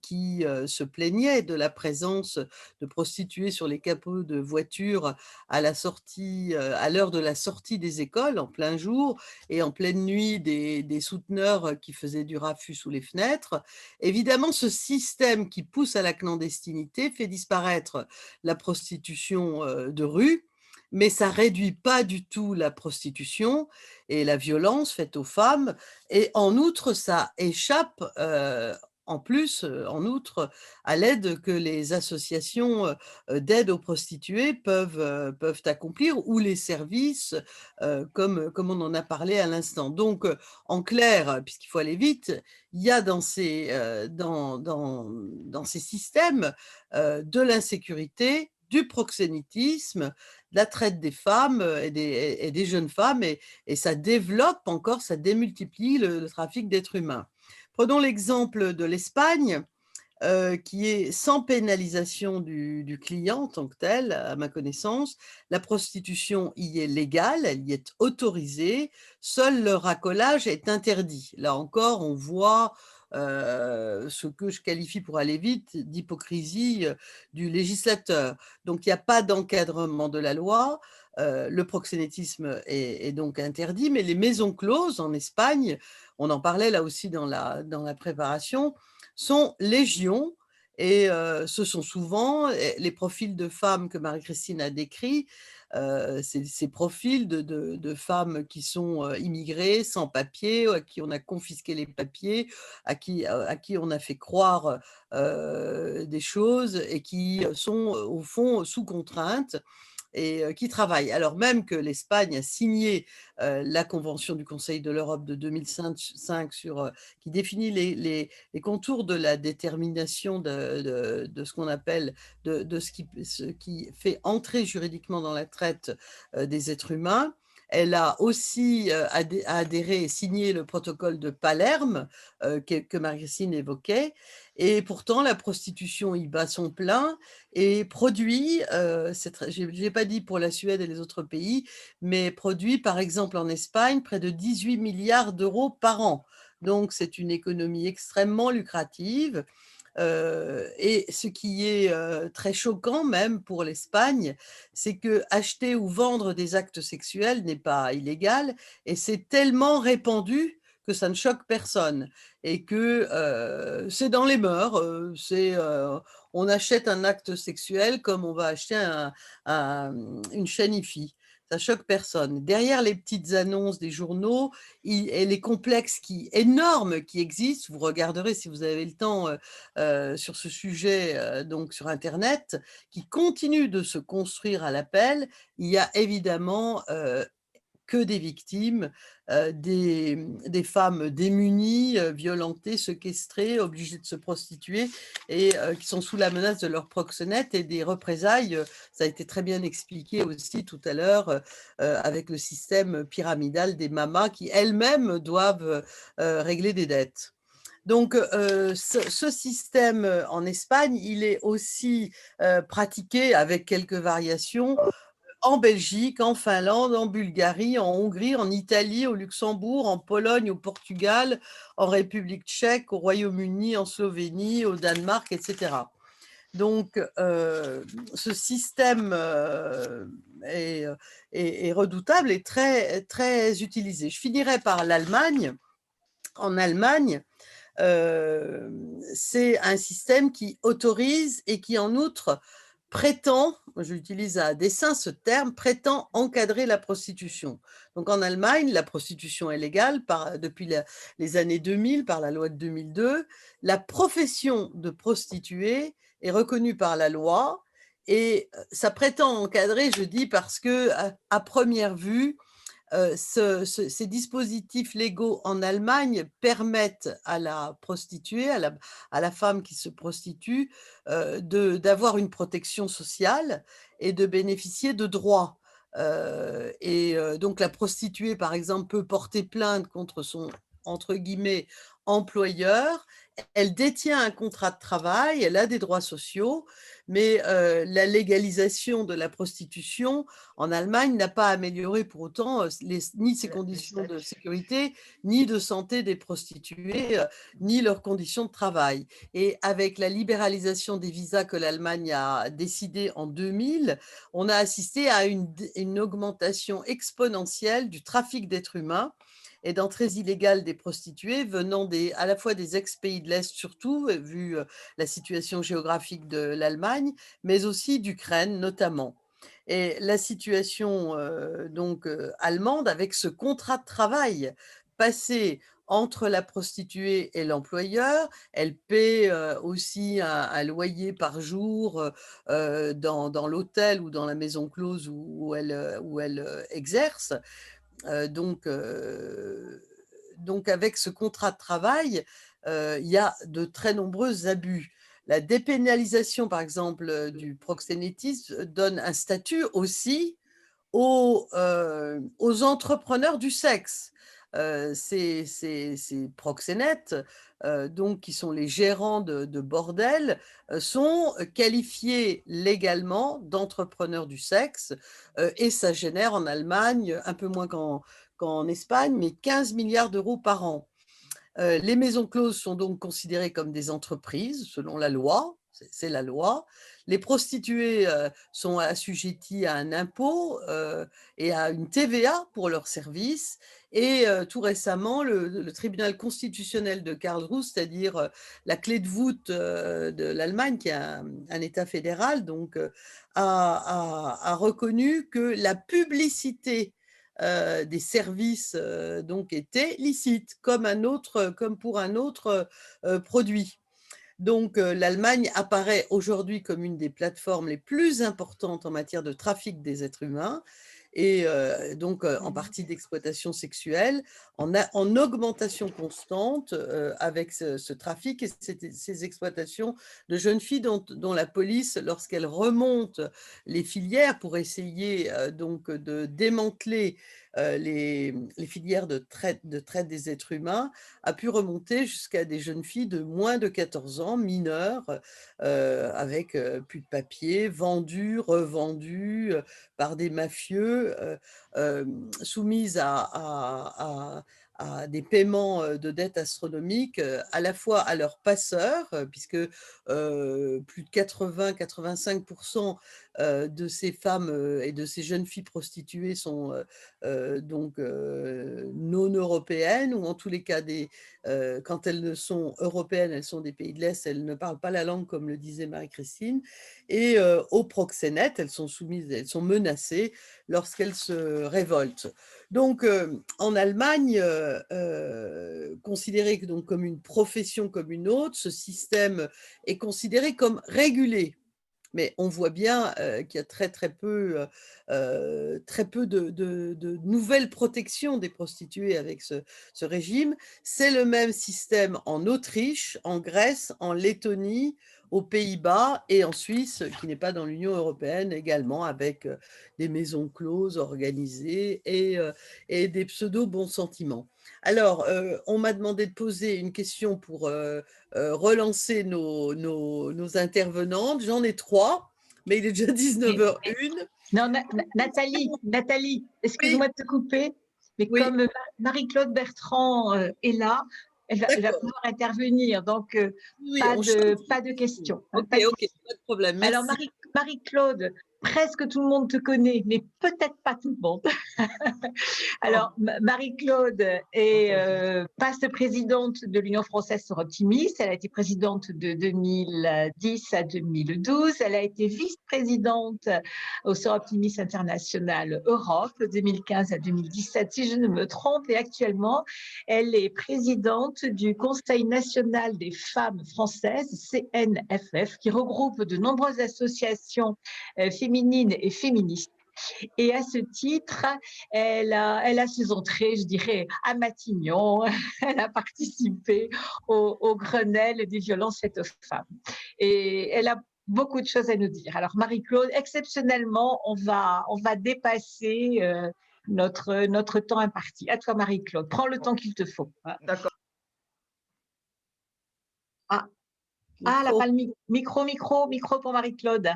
qui se plaignaient de la présence de prostituées sur les capots de voitures à l'heure de la sortie des écoles, en plein jour, et en pleine nuit, des souteneurs qui faisaient du raffut sous les fenêtres. Évidemment, ce système qui pousse à la clandestinité fait disparaître la prostitution de rue, mais ça réduit pas du tout la prostitution et la violence faite aux femmes. Et en outre, ça échappe en outre, à l'aide que les associations d'aide aux prostituées peuvent accomplir, ou les services, comme on en a parlé à l'instant. Donc, en clair, puisqu'il faut aller vite, il y a dans ces systèmes de l'insécurité, du proxénétisme, de la traite des femmes et des jeunes femmes, et ça développe encore, ça démultiplie le trafic d'êtres humains. Prenons l'exemple de l'Espagne, qui est sans pénalisation du client en tant que tel, à ma connaissance. La prostitution y est légale, elle y est autorisée, seul le racolage est interdit. Là encore, on voit ce que je qualifie, pour aller vite, d'hypocrisie du législateur. Donc il n'y a pas d'encadrement de la loi, le proxénétisme est donc interdit, mais les maisons closes en Espagne, on en parlait là aussi dans la préparation, sont légion, et ce sont souvent les profils de femmes que Marie-Christine a décrits, ces profils de femmes qui sont immigrées, sans papiers, à qui on a confisqué les papiers, à qui on a fait croire des choses, et qui sont au fond sous contrainte et qui travaillent. Alors même que l'Espagne a signé la Convention du Conseil de l'Europe de 2005 qui définit les contours de la détermination de ce qu'on appelle, ce qui fait entrer juridiquement dans la traite des êtres humains. Elle a aussi adhéré et signé le protocole de Palerme que Marie-Christine évoquait. Et pourtant, la prostitution y bat son plein et produit, je n'ai pas dit pour la Suède et les autres pays, mais produit par exemple en Espagne près de 18 milliards d'euros par an. Donc, c'est une économie extrêmement lucrative. Et ce qui est très choquant même pour l'Espagne, c'est que acheter ou vendre des actes sexuels n'est pas illégal et c'est tellement répandu que ça ne choque personne et que c'est dans les mœurs. On achète un acte sexuel comme on va acheter une chaîne IFI. Ça choque personne. Derrière les petites annonces des journaux et les complexes énormes qui existent, vous regarderez si vous avez le temps sur ce sujet, donc sur Internet, qui continuent de se construire à l'appel. Il y a évidemment que des victimes, des femmes démunies, violentées, séquestrées, obligées de se prostituer et qui sont sous la menace de leurs proxénètes et des représailles. Ça a été très bien expliqué aussi tout à l'heure avec le système pyramidal des mamas qui elles-mêmes doivent régler des dettes. Donc, ce système en Espagne, il est aussi pratiqué avec quelques variations en Belgique, en Finlande, en Bulgarie, en Hongrie, en Italie, au Luxembourg, en Pologne, au Portugal, en République tchèque, au Royaume-Uni, en Slovénie, au Danemark, etc. Donc, ce système est redoutable et très, très utilisé. Je finirai par l'Allemagne. En Allemagne, c'est un système qui autorise et qui, en outre, prétend, j'utilise à dessein ce terme, prétend encadrer la prostitution. Donc en Allemagne, la prostitution est légale depuis les années 2000, par la loi de 2002. La profession de prostituée est reconnue par la loi et ça prétend encadrer, je dis, parce que à première vue, ces dispositifs légaux en Allemagne permettent à la prostituée, à la femme qui se prostitue, d'avoir une protection sociale et de bénéficier de droits. Donc la prostituée, par exemple, peut porter plainte contre son, entre guillemets, employeur. Elle détient un contrat de travail, elle a des droits sociaux, mais la légalisation de la prostitution en Allemagne n'a pas amélioré pour autant ni ses conditions de sécurité, ni de santé des prostituées, ni leurs conditions de travail. Et avec la libéralisation des visas que l'Allemagne a décidé en 2000, on a assisté à une augmentation exponentielle du trafic d'êtres humains et d'entrées illégales des prostituées venant à la fois des ex-pays de l'Est, surtout, vu la situation géographique de l'Allemagne, mais aussi d'Ukraine notamment. Et la situation allemande, avec ce contrat de travail passé entre la prostituée et l'employeur, elle paie aussi un loyer par jour dans l'hôtel ou dans la maison close où elle exerce. Donc, avec ce contrat de travail, il y a de très nombreux abus. La dépénalisation, par exemple, du proxénétisme donne un statut aussi aux entrepreneurs du sexe. Ces proxénètes, donc qui sont les gérants de bordels, sont qualifiés légalement d'entrepreneurs du sexe et ça génère en Allemagne, un peu moins qu'en Espagne, mais 15 milliards d'euros par an. Les maisons closes sont donc considérées comme des entreprises selon la loi, c'est la loi. Les prostituées sont assujetties à un impôt et à une TVA pour leurs services. Et tout récemment, le tribunal constitutionnel de Karlsruhe, c'est-à-dire la clé de voûte de l'Allemagne, qui est un État fédéral, donc, a reconnu que la publicité des services donc étaient licites, comme pour un autre produit. Donc, l'Allemagne apparaît aujourd'hui comme une des plateformes les plus importantes en matière de trafic des êtres humains et en partie d'exploitation sexuelle, en augmentation constante avec ce trafic et ces exploitations de jeunes filles dont la police, lorsqu'elle remonte les filières pour essayer de démanteler les filières de traite des êtres humains, a pu remonter jusqu'à des jeunes filles de moins de 14 ans, mineures, avec plus de papier, vendues, revendues par des mafieux, soumises à des paiements de dettes astronomiques, à la fois à leurs passeurs, puisque plus de 80-85% de ces femmes et de ces jeunes filles prostituées sont donc non européennes, ou en tous les cas, quand elles sont européennes, elles sont des pays de l'Est, elles ne parlent pas la langue, comme le disait Marie-Christine, et au proxénète, elles sont soumises, elles sont menacées lorsqu'elles se révoltent. Donc, en Allemagne, considéré donc comme une profession comme une autre, ce système est considéré comme régulé. Mais on voit bien qu'il y a très peu de nouvelles protections des prostituées avec ce régime. C'est le même système en Autriche, en Grèce, en Lettonie, aux Pays-Bas et en Suisse, qui n'est pas dans l'Union européenne également, avec des maisons closes organisées et des pseudo-bons sentiments. Alors, on m'a demandé de poser une question pour relancer nos intervenantes. J'en ai 3, mais il est déjà 19h01. Non, Nathalie, excuse-moi de te couper, mais Oui. comme Marie-Claude Bertrand est là, elle va pouvoir intervenir, donc Oui, pas de questions. Ok, pas de pas de problème. Merci. Alors Marie-Claude, presque tout le monde te connaît, mais peut-être pas tout le monde. Alors, Marie-Claude est passe présidente de l'Union française sur Optimiste. Elle a été présidente de 2010 à 2012. Elle a été vice-présidente au Sur Optimiste International Europe de 2015 à 2017, si je ne me trompe. Et actuellement, elle est présidente du Conseil national des femmes françaises, CNFF, qui regroupe de nombreuses associations féminines et féministes. Et à ce titre, elle a ses entrées, je dirais, à Matignon. Elle a participé au Grenelle des violences faites aux femmes. Et elle a beaucoup de choses à nous dire. Alors, Marie-Claude, exceptionnellement, on va dépasser notre temps imparti. À toi, Marie-Claude. Prends le temps qu'il te faut. D'accord. Elle n'a pas le micro pour Marie-Claude.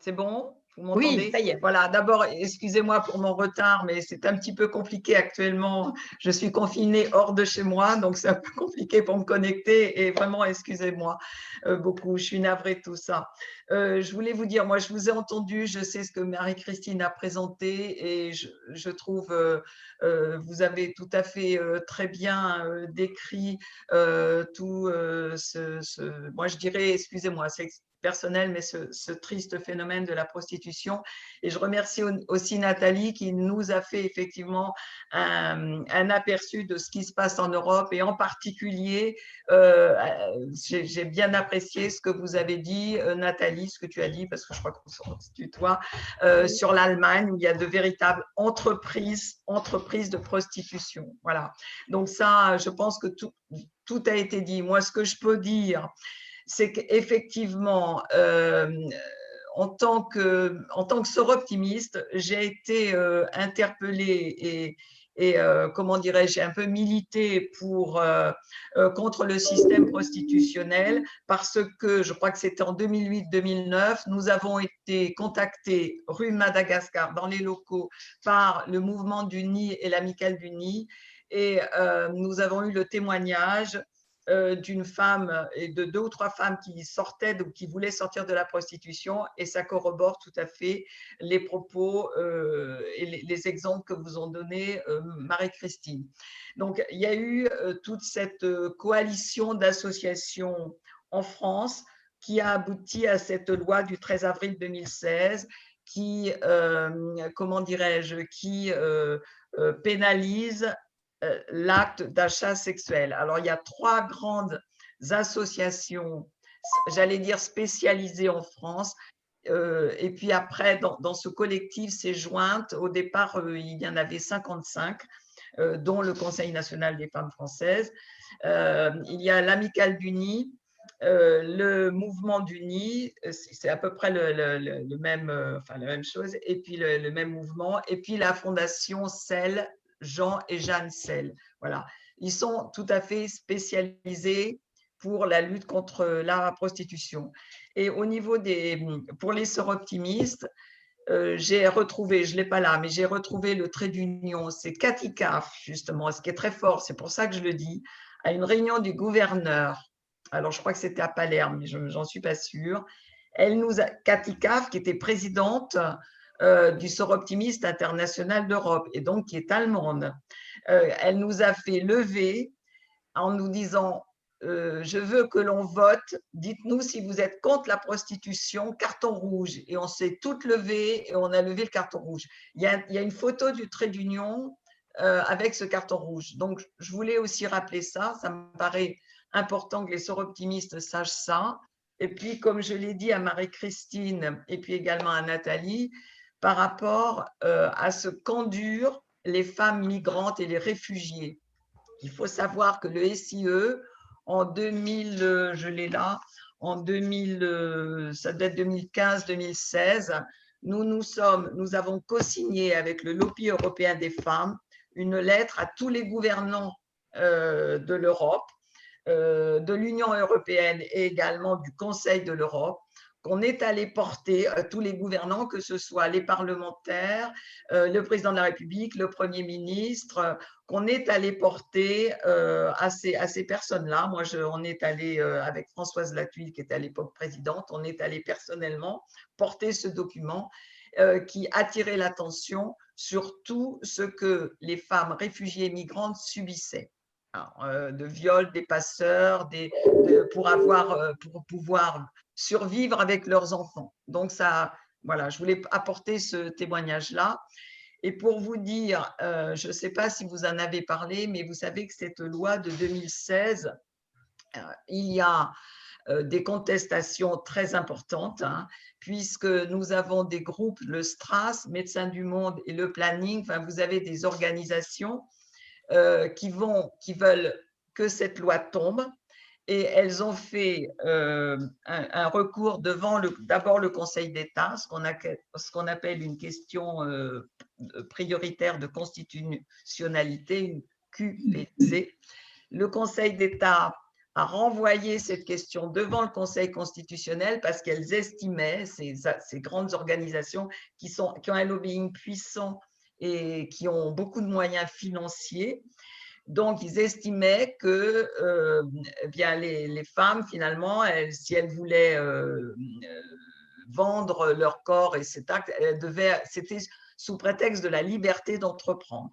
C'est bon? Vous m'entendez? Oui, ça y est. Voilà, d'abord, excusez-moi pour mon retard, mais c'est un petit peu compliqué actuellement. Je suis confinée hors de chez moi, donc c'est un peu compliqué pour me connecter et vraiment, excusez-moi beaucoup, je suis navrée de tout ça. Je voulais vous dire, moi, je vous ai entendu, je sais ce que Marie-Christine a présenté et je trouve, vous avez tout à fait très bien décrit tout moi, je dirais, excusez-moi, c'est personnel, mais ce triste phénomène de la prostitution. Et je remercie aussi Nathalie qui nous a fait effectivement un aperçu de ce qui se passe en Europe et en particulier, j'ai bien apprécié ce que vous avez dit, Nathalie, ce que tu as dit, parce que je crois qu'on se tutoie, sur l'Allemagne où il y a de véritables entreprises de prostitution. Voilà. Donc ça, je pense que tout a été dit. Moi, ce que je peux dire, c'est qu'effectivement, en tant que sœur optimiste, j'ai été interpellée et comment dirais-je, j'ai un peu milité contre le système prostitutionnel parce que je crois que c'était en 2008-2009, nous avons été contactés rue Madagascar dans les locaux par le mouvement du Nid et l'Amicale du Nid et nous avons eu le témoignage d'une femme et de 2 ou 3 femmes qui sortaient ou qui voulaient sortir de la prostitution et ça corrobore tout à fait les propos et les exemples que vous ont donnés Marie-Christine. Donc, il y a eu toute cette coalition d'associations en France qui a abouti à cette loi du 13 avril 2016 qui, comment dirais-je, qui pénalise l'acte d'achat sexuel. Alors, il y a 3 grandes associations, j'allais dire spécialisées en France. Et puis après, dans ce collectif, s'est jointe, au départ, il y en avait 55, dont le Conseil national des femmes françaises. Il y a l'Amicale du Nid, le mouvement d'Uni, c'est à peu près le même, enfin, la même chose, et puis le même mouvement, et puis la fondation Sel, Jean et Jeanne Sel. Voilà. Ils sont tout à fait spécialisés pour la lutte contre la prostitution. Et au niveau pour les sœurs optimistes, j'ai retrouvé, je ne l'ai pas là, mais j'ai retrouvé le trait d'union, c'est Cathy Kaff, justement, ce qui est très fort, c'est pour ça que je le dis, à une réunion du gouverneur. Alors, je crois que c'était à Palerme, mais j'en suis pas sûre. Cathy Kaff, qui était présidente du Sœurs optimiste international d'Europe, et donc qui est allemande, elle nous a fait lever en nous disant je veux que l'on vote, dites-nous si vous êtes contre la prostitution, carton rouge. Et on s'est toutes levées et on a levé le carton rouge. Il y a une photo du trait d'union avec ce carton rouge. Donc, je voulais aussi rappeler ça. Ça me paraît important que les sœurs optimistes sachent ça. Et puis, comme je l'ai dit à Marie-Christine et puis également à Nathalie, par rapport à ce qu'endurent les femmes migrantes et les réfugiés. Il faut savoir que le SIE, en 2000, je l'ai là, en 2000, ça doit être 2015-2016, nous avons co-signé avec le lobby européen des femmes une lettre à tous les gouvernants de l'Europe, de l'Union européenne et également du Conseil de l'Europe, qu'on est allé porter à tous les gouvernants, que ce soit les parlementaires, le président de la République, le Premier ministre, qu'on est allé porter à ces personnes-là. Moi, on est allé avec Françoise Latuile, qui était à l'époque présidente, on est allé personnellement porter ce document qui attirait l'attention sur tout ce que les femmes réfugiées et migrantes subissaient. De viol des passeurs, pour pouvoir survivre avec leurs enfants. Donc ça, voilà, je voulais apporter ce témoignage-là. Et pour vous dire, je ne sais pas si vous en avez parlé, mais vous savez que cette loi de 2016, il y a des contestations très importantes, hein, puisque nous avons des groupes, le STRAS, Médecins du Monde et le Planning, enfin, vous avez des organisations qui veulent que cette loi tombe, et elles ont fait un recours devant d'abord le Conseil d'État, ce qu'on appelle une question prioritaire de constitutionnalité, une QPC. Le Conseil d'État a renvoyé cette question devant le Conseil constitutionnel parce qu'elles estimaient, ces grandes organisations qui ont un lobbying puissant et qui ont beaucoup de moyens financiers. Donc, ils estimaient que bien les femmes, finalement, si elles voulaient vendre leur corps et cet acte, c'était sous prétexte de la liberté d'entreprendre.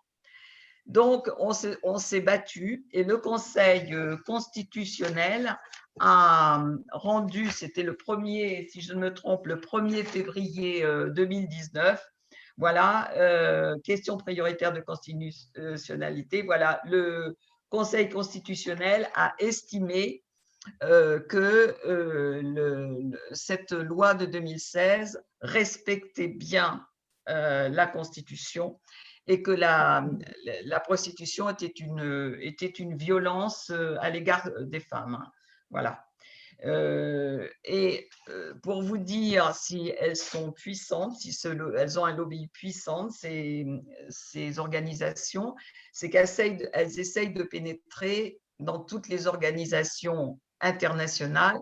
Donc, on s'est battu et le Conseil constitutionnel a rendu, c'était le 1er, si je ne me trompe, le 1er février 2019, voilà, question prioritaire de constitutionnalité. Voilà, le Conseil constitutionnel a estimé que cette loi de 2016 respectait bien la Constitution et que la prostitution était une violence à l'égard des femmes. Voilà. Et pour vous dire si elles sont puissantes, si elles ont un lobby puissant, ces organisations, c'est qu'elles essayent de pénétrer dans toutes les organisations internationales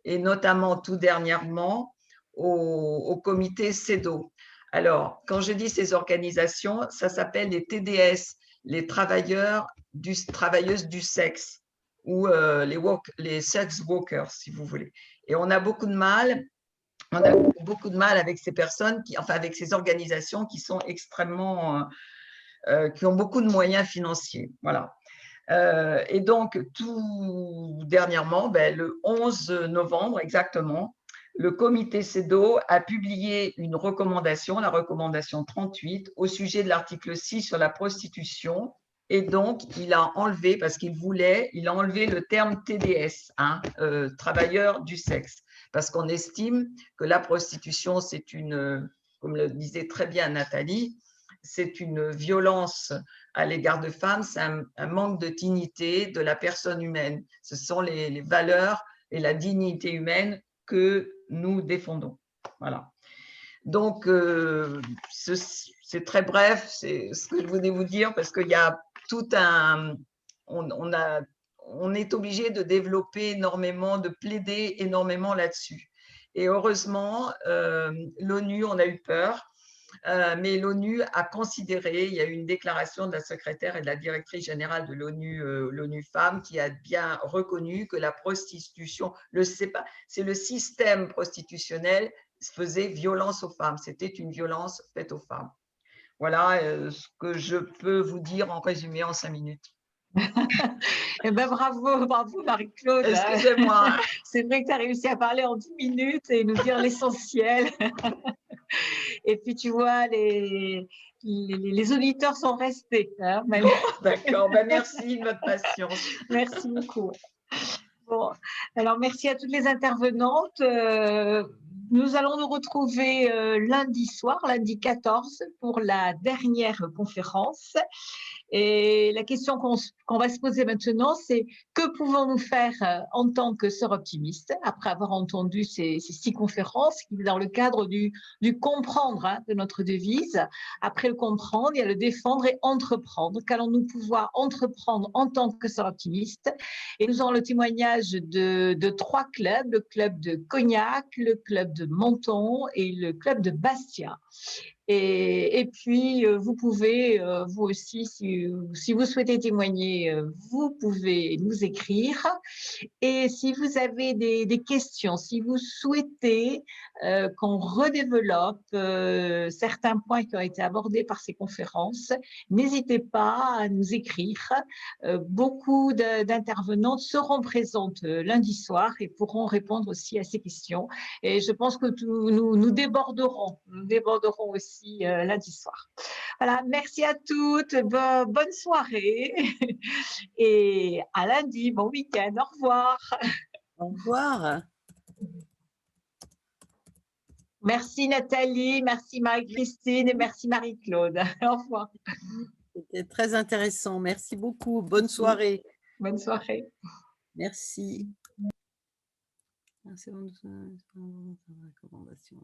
et notamment tout dernièrement au comité CEDAW. Alors, quand je dis ces organisations, ça s'appelle les TDS, les travailleuses du sexe, ou les sex workers, si vous voulez. Et on a beaucoup de mal avec ces personnes, avec ces organisations qui sont extrêmement, qui ont beaucoup de moyens financiers. Voilà. Et donc, tout dernièrement, le 11 novembre exactement, le comité CEDAW a publié une recommandation, la recommandation 38, au sujet de l'article 6 sur la prostitution. Et donc, il a enlevé, parce il a enlevé le terme TDS, hein, travailleur du sexe, parce qu'on estime que la prostitution, c'est comme le disait très bien Nathalie, c'est une violence à l'égard de femmes, c'est un manque de dignité de la personne humaine. Ce sont les valeurs et la dignité humaine que nous défendons. Voilà. Donc, c'est très bref, c'est ce que je voulais vous dire, parce qu'il y a tout un… On est obligé de développer énormément, de plaider énormément là-dessus. Et heureusement, l'ONU, on a eu peur, mais l'ONU a considéré, il y a eu une déclaration de la secrétaire et de la directrice générale de l'ONU Femmes qui a bien reconnu que la prostitution, c'est le système prostitutionnel faisait violence aux femmes. C'était une violence faite aux femmes. Voilà ce que je peux vous dire en résumé en 5 minutes. Eh ben, bravo, bravo Marie-Claude. Excusez-moi. C'est vrai que tu as réussi à parler en 10 minutes et nous dire l'essentiel. Et puis, tu vois, les auditeurs sont restés. Hein, Bon, d'accord, ben, merci de votre patience. Merci beaucoup. Bon, alors merci à toutes les intervenantes. Nous allons nous retrouver lundi soir, lundi 14, pour la dernière conférence. Et la question qu'on va se poser maintenant, c'est que pouvons-nous faire en tant que sœurs optimistes après avoir entendu ces 6 conférences qui sont dans le cadre du comprendre hein, de notre devise. Après le comprendre, il y a le défendre et entreprendre. Qu'allons-nous pouvoir entreprendre en tant que sœurs optimistes? Et nous aurons le témoignage de 3 clubs, le club de Cognac, le club de Menton et le club de Bastia. Et puis, vous pouvez, vous aussi, si vous souhaitez témoigner, vous pouvez nous écrire. Et si vous avez des questions, si vous souhaitez qu'on redéveloppe certains points qui ont été abordés par ces conférences, n'hésitez pas à nous écrire. Beaucoup d'intervenantes seront présentes lundi soir et pourront répondre aussi à ces questions. Et je pense que nous déborderons aussi lundi soir. Voilà, merci à toutes, bonne soirée et à lundi, bon week-end, au revoir. Au revoir. Merci Nathalie, merci Marie-Christine et merci Marie-Claude. Au revoir. C'était très intéressant. Merci beaucoup. Bonne soirée. Bonne soirée. Merci. C'est bon, recommandation.